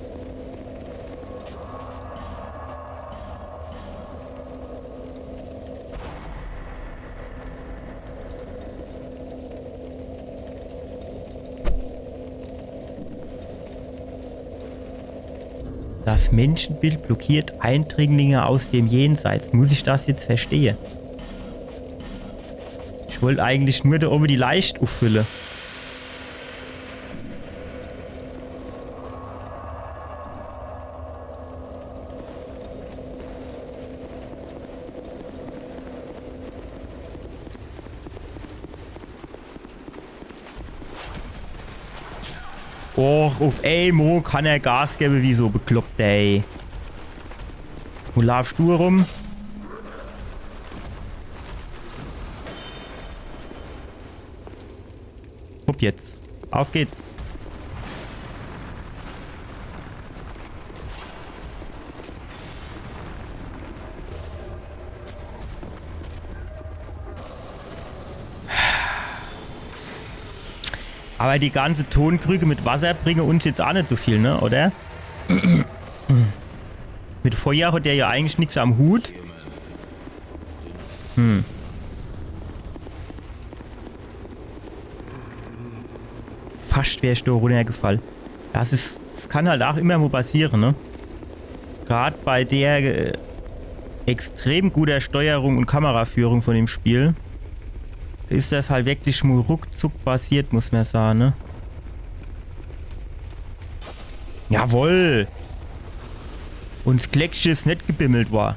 Das Menschenbild blockiert Eindringlinge aus dem Jenseits. Muss ich das jetzt verstehen? Ich wollte eigentlich nur da oben die Leicht auffüllen. Och, auf Amo kann er Gas geben, wie so bekloppt, ey. Wo laufst du rum? Hopp jetzt. Auf geht's. Aber die ganze Tonkrüge mit Wasser bringen uns jetzt auch nicht so viel, ne? Oder? Mit Feuer hat der ja eigentlich nichts am Hut. Fast wäre ich da runtergefallen. Das kann halt auch immer mal passieren, ne? Gerade bei der extrem guter Steuerung und Kameraführung von dem Spiel ist das halt wirklich mal ruckzuck passiert, muss man sagen, ne? Jawohl! Und das Gleckchen ist nicht gebimmelt war.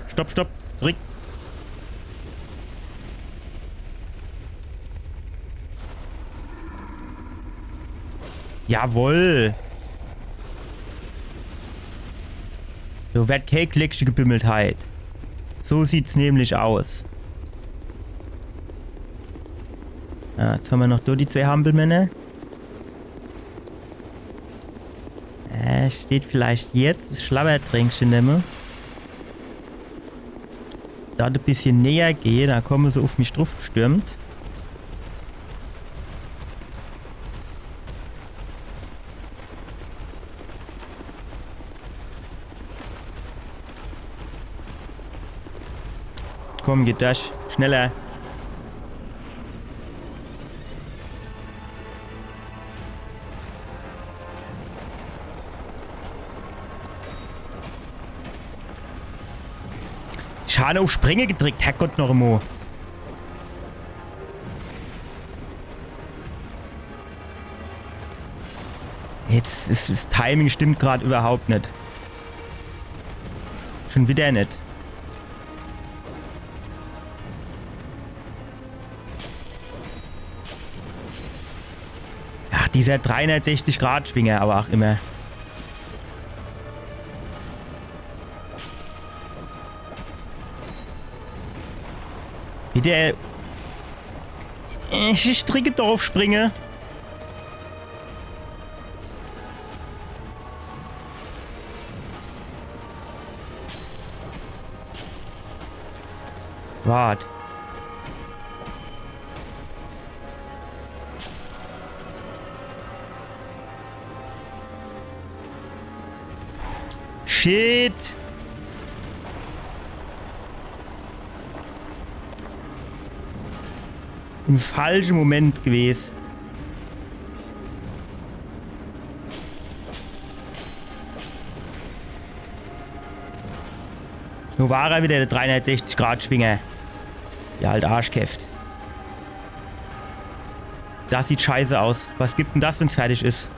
Stopp, zurück. Jawohl! So wird kein Gleckchen gebimmelt halt. So sieht's nämlich aus. Ja, jetzt haben wir noch da die zwei Hampelmänner. Steht vielleicht jetzt das Schlabbertränkchen nehmen. Da ein bisschen näher gehe, da kommen sie auf mich drauf gestürmt. Komm, geht das. Schneller. Schade auf Sprünge gedrückt, Herrgott noch einmal. Jetzt ist das Timing stimmt gerade überhaupt nicht. Schon wieder nicht. Ach, dieser 360-Grad-Schwinger, aber auch immer. Wie der... Ich stricke drauf springe. Wart. Shit. Im falschen Moment gewesen. Nur war er wieder der 360-Grad-Schwinger. Der alte Arschkäft. Das sieht scheiße aus. Was gibt denn das, wenn es fertig ist?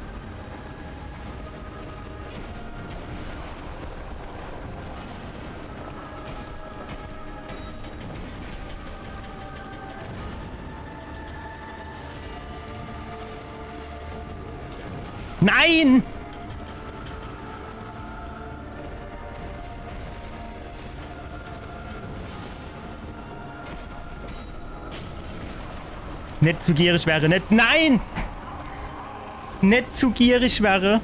Nein! Nicht zu gierig wäre, nicht. Nein! Nicht zu gierig wäre.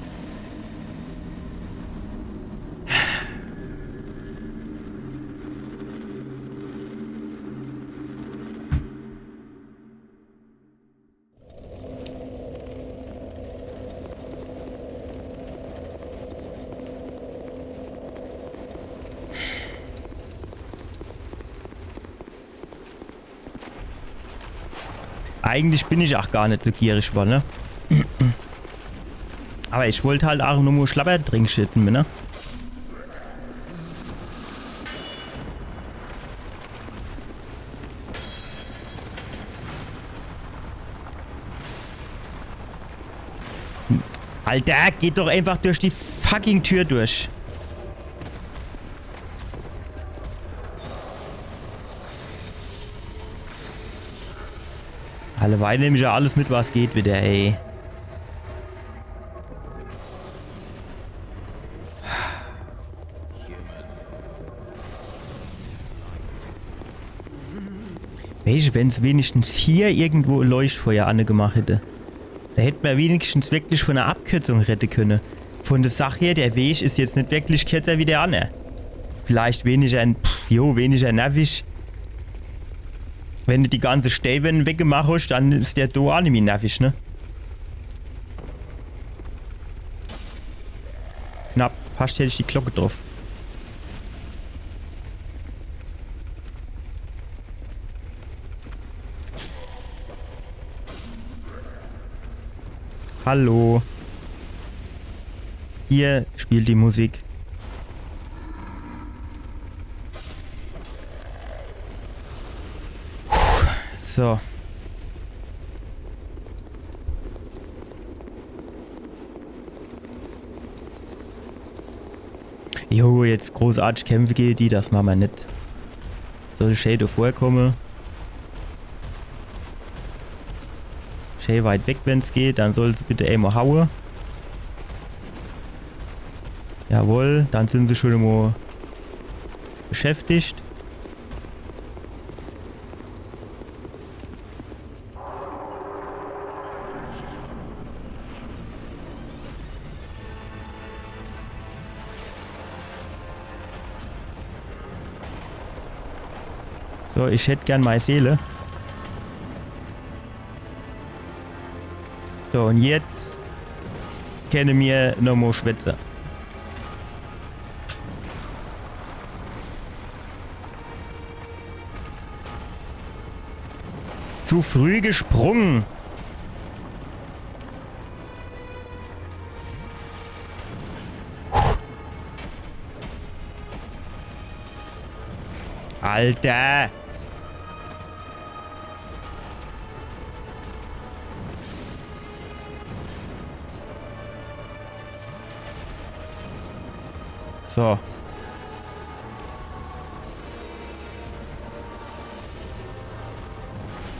Eigentlich bin ich auch gar nicht so gierig war, ne? Aber ich wollte halt auch nur mal Schlapper trinken, ne? Alter, geht doch einfach durch die fucking Tür durch. Alleweil nehme ich ja alles mit, was geht wieder, ey. Welche, wenn es wenigstens hier irgendwo ein Leuchtfeuer angemacht hätte. Da hätten wir wenigstens wirklich von einer Abkürzung retten können. Von der Sache her, der Weg ist jetzt nicht wirklich kürzer wie der andere. Vielleicht weniger, weniger nervig. Wenn du die ganze Stäbe weggemacht hast, dann ist der da auch nicht mehr nervig, ne? Knapp, fast hätte ich die Glocke drauf. Hallo. Hier spielt die Musik. So. Jo, jetzt großartig kämpfen geht die, das machen wir nicht. Soll Shadow vorkommen. Shay weit weg, wenn es geht, dann soll sie bitte einmal hauen. Jawohl, dann sind sie schon immer beschäftigt. So, ich hätte gern meine Seele. So, und jetzt kenne mir nochmal schwätze. Zu früh gesprungen. Alter. So.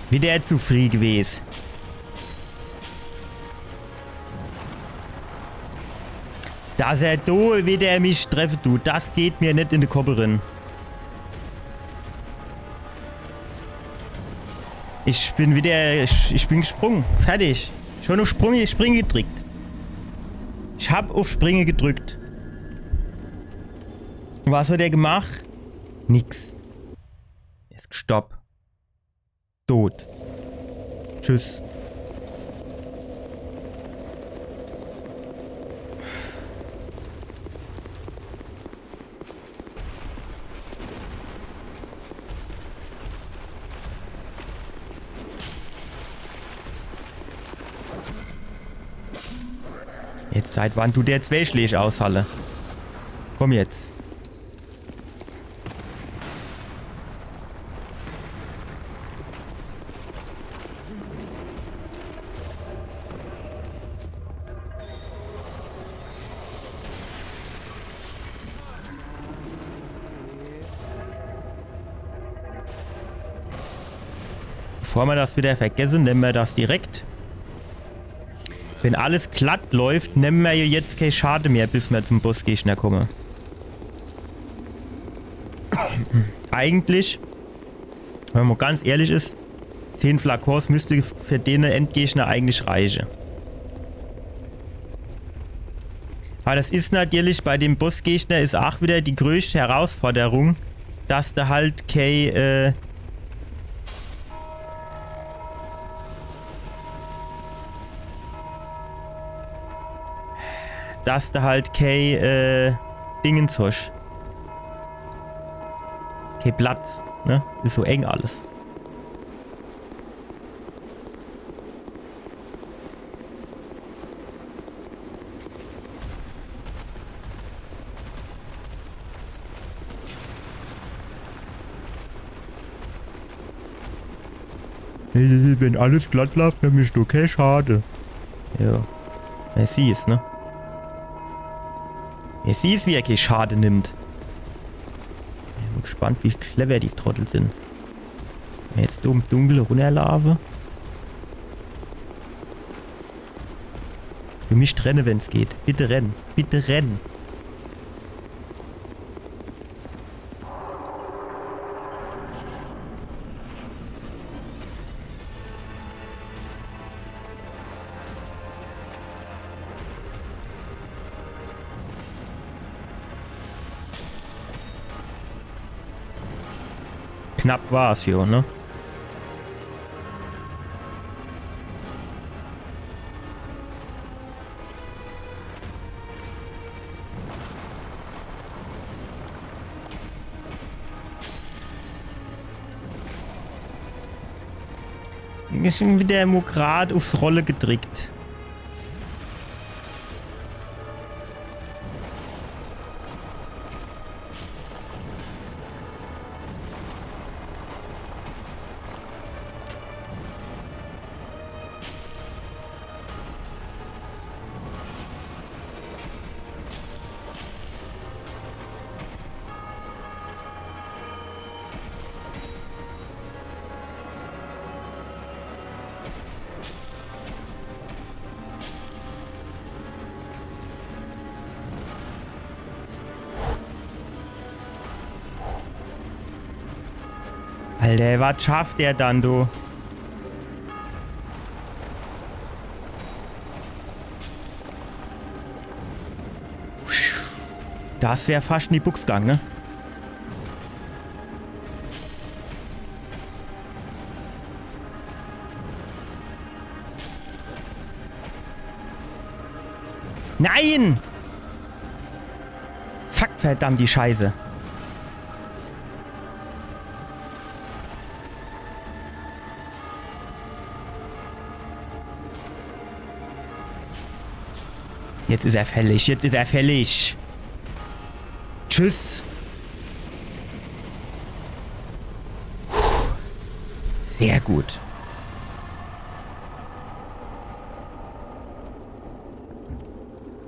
Wieder zu früh gewesen. Dass er da wieder mich treffen tut, das geht mir nicht in die Kopf rein. Ich bin wieder... Ich bin gesprungen. Fertig. Schon auf Springen gedrückt. Ich hab auf Springen gedrückt. Was hat er gemacht? Nix. Er ist gestoppt. Tot. Tschüss. Jetzt seit wann du der Zweischläge aushalle? Komm jetzt. Bevor wir das wieder vergessen, nehmen wir das direkt. Wenn alles glatt läuft, nehmen wir jetzt kein Schade mehr, bis wir zum Bossgegner kommen. Eigentlich, wenn man ganz ehrlich ist, 10 Flakons müsste für den Endgegner eigentlich reichen. Aber das ist natürlich bei dem Bossgegner ist auch wieder die größte Herausforderung, dass du halt kein Dingens hast. Kein Platz, ne? Ist so eng alles. Wenn alles glatt läuft, dann ist okay, schade. Ja. Er sieht es, ne? Er sieht es, wie er keinen Schaden nimmt. Ich bin gespannt, wie clever die Trottel sind. Wenn jetzt dumm dunkel runterlaufen. Für mich trenne, wenn es geht. Bitte rennen. Bitte rennen. Knapp war es hier, ne? Ich bin wieder grad aufs Rolle gedrückt. Alter, was schafft der dann, du? Das wäre fast in die Buchs gegangen, ne? Nein! Fuck, verdammt die Scheiße. Jetzt ist er fällig. Jetzt ist er fällig. Tschüss. Sehr gut.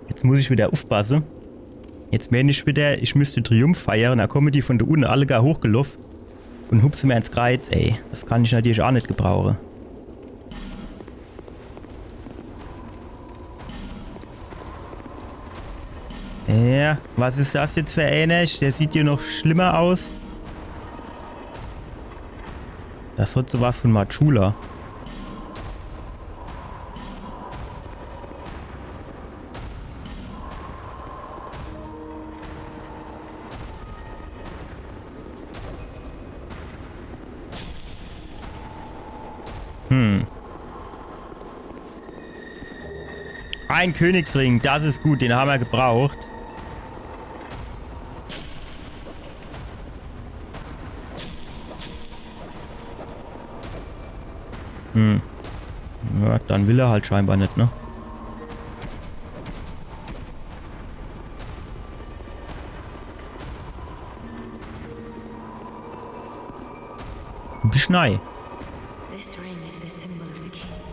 Jetzt muss ich wieder aufpassen. Jetzt meine ich wieder, ich müsste Triumph feiern. Da kommen die von da unten alle gar hochgelaufen. Und hupsen mir ins Kreuz, ey. Das kann ich natürlich auch nicht gebrauchen. Ja, was ist das jetzt für einer? Der sieht hier noch schlimmer aus. Das hat sowas von Machula. Ein Königsring, das ist gut, den haben wir gebraucht. Ja, dann will er halt scheinbar nicht, ne? Beschnei.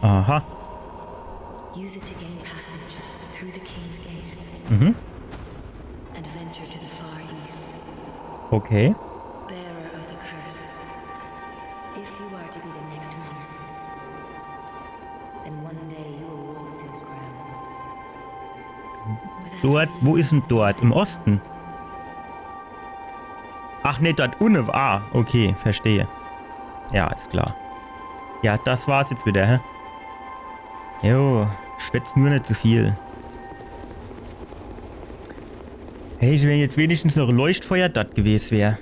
Aha. Mhm. Okay. Dort, wo ist denn dort? Im Osten? Ach nee, dort unten. Ah, okay, verstehe. Ja, ist klar. Ja, das war's jetzt wieder, hä? Jo, schwätzt nur nicht zu viel. Hey, wenn jetzt wenigstens noch ein Leuchtfeuer das gewesen wäre.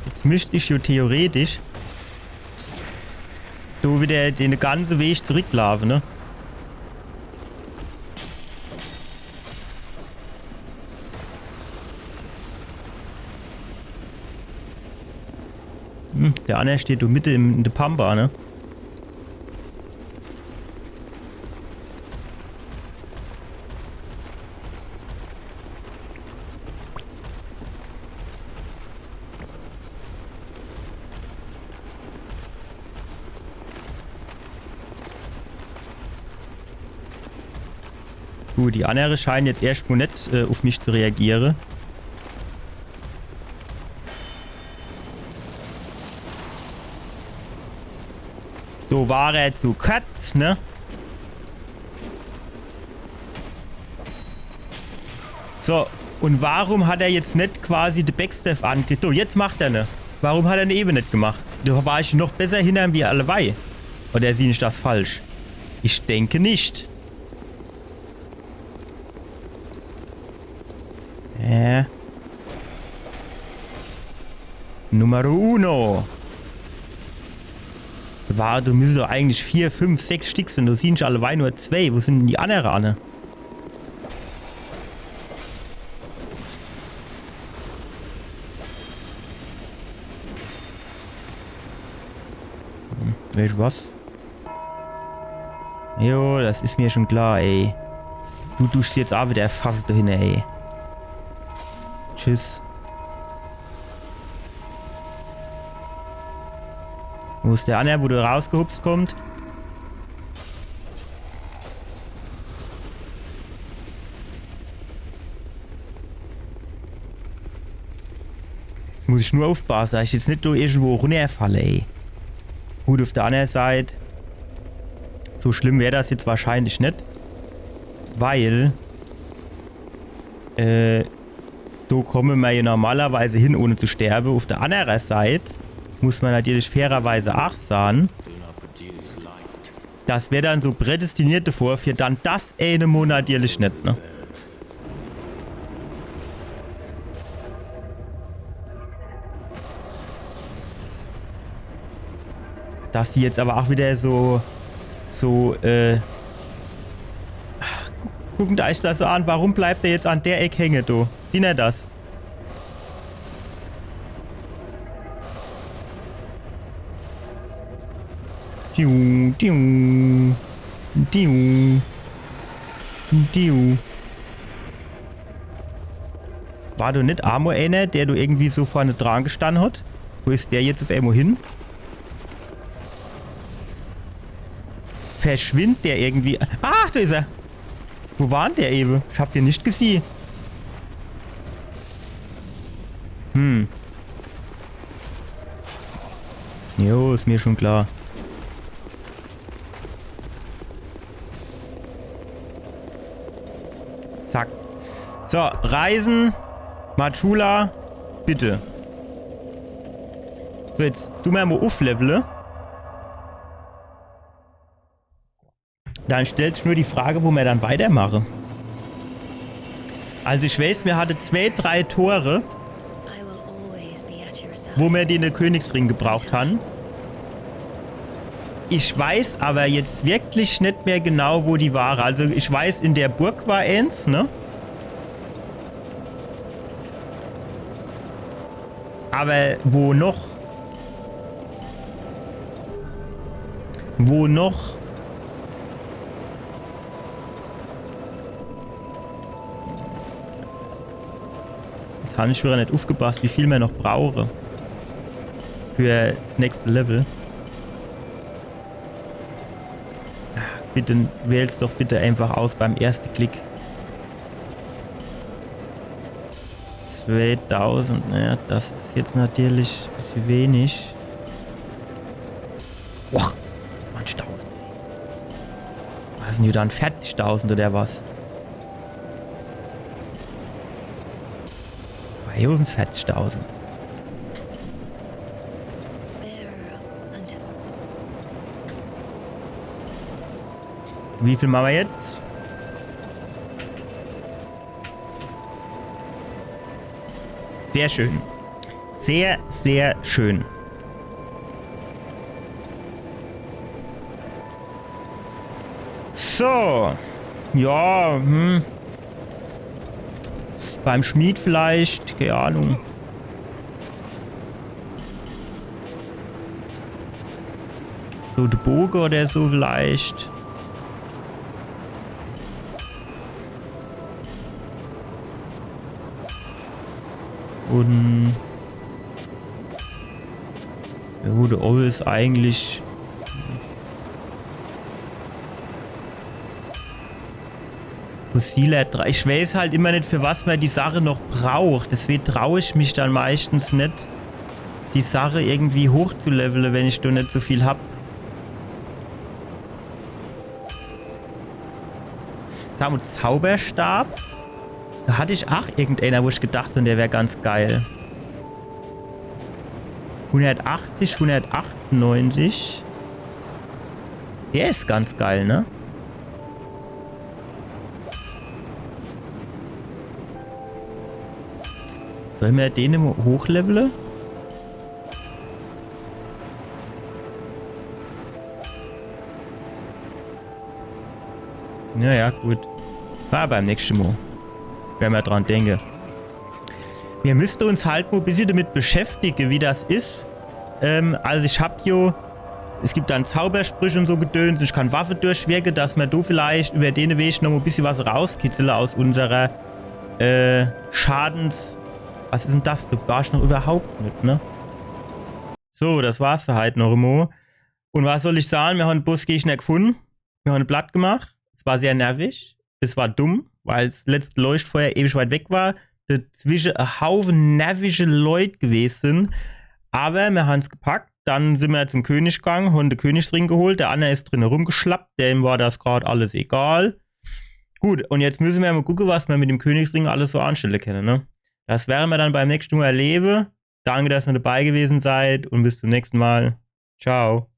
Jetzt müsste ich ja theoretisch so wieder den ganzen Weg zurücklaufen, ne? Der andere steht da Mitte in der Pampa, ne? Gut, die anderen scheinen jetzt erstmal nicht auf mich zu reagieren. So war er zu Katz, ne? So, und warum hat er jetzt nicht quasi den Backstep angeklickt? So, jetzt macht er ne. Warum hat er ne eben nicht gemacht? Da war ich noch besser hinter wie allebei. Oder sehe ich das falsch? Ich denke nicht. Numero uno. Du müsstest doch eigentlich 4, 5, 6 Stück sein. Du siehst alle nur 2. Wo sind denn die anderen Anne? Welch was? Jo, das ist mir schon klar, ey. Du duschst jetzt auch wieder fast dahin, ey. Tschüss. Wo ist der andere, wo du rausgehupst kommt? Jetzt muss ich nur aufpassen, dass ich jetzt nicht irgendwo runterfalle, ey. Gut, auf der anderen Seite. So schlimm wäre das jetzt wahrscheinlich nicht. Weil. So kommen wir ja normalerweise hin, ohne zu sterben. Auf der anderen Seite muss man natürlich fairerweise auch sagen, das wäre dann so prädestiniert davor für dann das eine Monat natürlich nicht, ne? Dass die jetzt aber auch wieder gucken da ich das so an, warum bleibt der jetzt an der Ecke hängen, du? Sieh nicht das? Diu, diu, diu, diu. War du nicht Amor einer, der du irgendwie so vorne dran gestanden hat? Wo ist der jetzt auf einmal hin? Verschwindet der irgendwie? Ach, da ist er. Wo war denn der eben? Ich hab den nicht gesehen. Jo, ist mir schon klar. Zack. So, Reisen. Machula. Bitte. So, jetzt tun wir mal aufleveln. Dann stellt sich nur die Frage, wo wir dann weitermachen. Also ich weiß, wir hatten 2, 3 Tore, wo wir den Königsring gebraucht haben. Ich weiß aber jetzt wirklich nicht mehr genau, wo die waren. Also ich weiß, in der Burg war eins, ne? Aber wo noch? Wo noch? Jetzt habe ich wieder nicht aufgepasst, wie viel wir noch brauchen. Für das nächste Level. Bitte wähl's doch bitte einfach aus beim ersten Klick. 2000, naja, das ist jetzt natürlich ein bisschen wenig. Boah, 20.000. Was sind die dann? 40.000 oder was? Bei uns 40.000. Wie viel machen wir jetzt? Sehr schön. Sehr, sehr schön. So. Ja, beim Schmied vielleicht, keine Ahnung. So, der Bogen oder so vielleicht. Und der gute Owl ist eigentlich fossiler 3. Ich weiß halt immer nicht, für was man die Sache noch braucht. Deswegen traue ich mich dann meistens nicht, die Sache irgendwie hochzuleveln, wenn ich da nicht so viel habe. Sagen wir Zauberstab. Da hatte ich auch irgendeiner, wo ich gedacht habe, der wäre ganz geil. 180, 198. Der ist ganz geil, ne? Sollen wir den hochleveln? Naja, gut. War beim nächsten Mal. Wenn wir dran denken. Wir müssten uns halt mal ein bisschen damit beschäftigen, wie das ist. Also ich habe hier, es gibt dann Zaubersprüche und so Gedöns. Ich kann Waffe durchwirken, dass wir da vielleicht über den Weg noch mal ein bisschen was rauskitzeln aus unserer Schadens... Was ist denn das? Du warst noch überhaupt nicht, ne? So, das war's für heute noch einmal. Und was soll ich sagen? Wir haben den Bossgegner gefunden. Wir haben ein Blatt gemacht. Es war sehr nervig. Es war dumm, weil das letzte Leuchtfeuer ewig weit weg war. Dazwischen ein Haufen nervische Leute gewesen sind. Aber wir haben es gepackt. Dann sind wir zum König gegangen, haben den Königsring geholt. Der Anna ist drin rumgeschlappt. Dem war das gerade alles egal. Gut, und jetzt müssen wir mal gucken, was wir mit dem Königsring alles so anstellen können, ne? Das werden wir dann beim nächsten Mal erleben. Danke, dass ihr dabei gewesen seid und bis zum nächsten Mal. Ciao.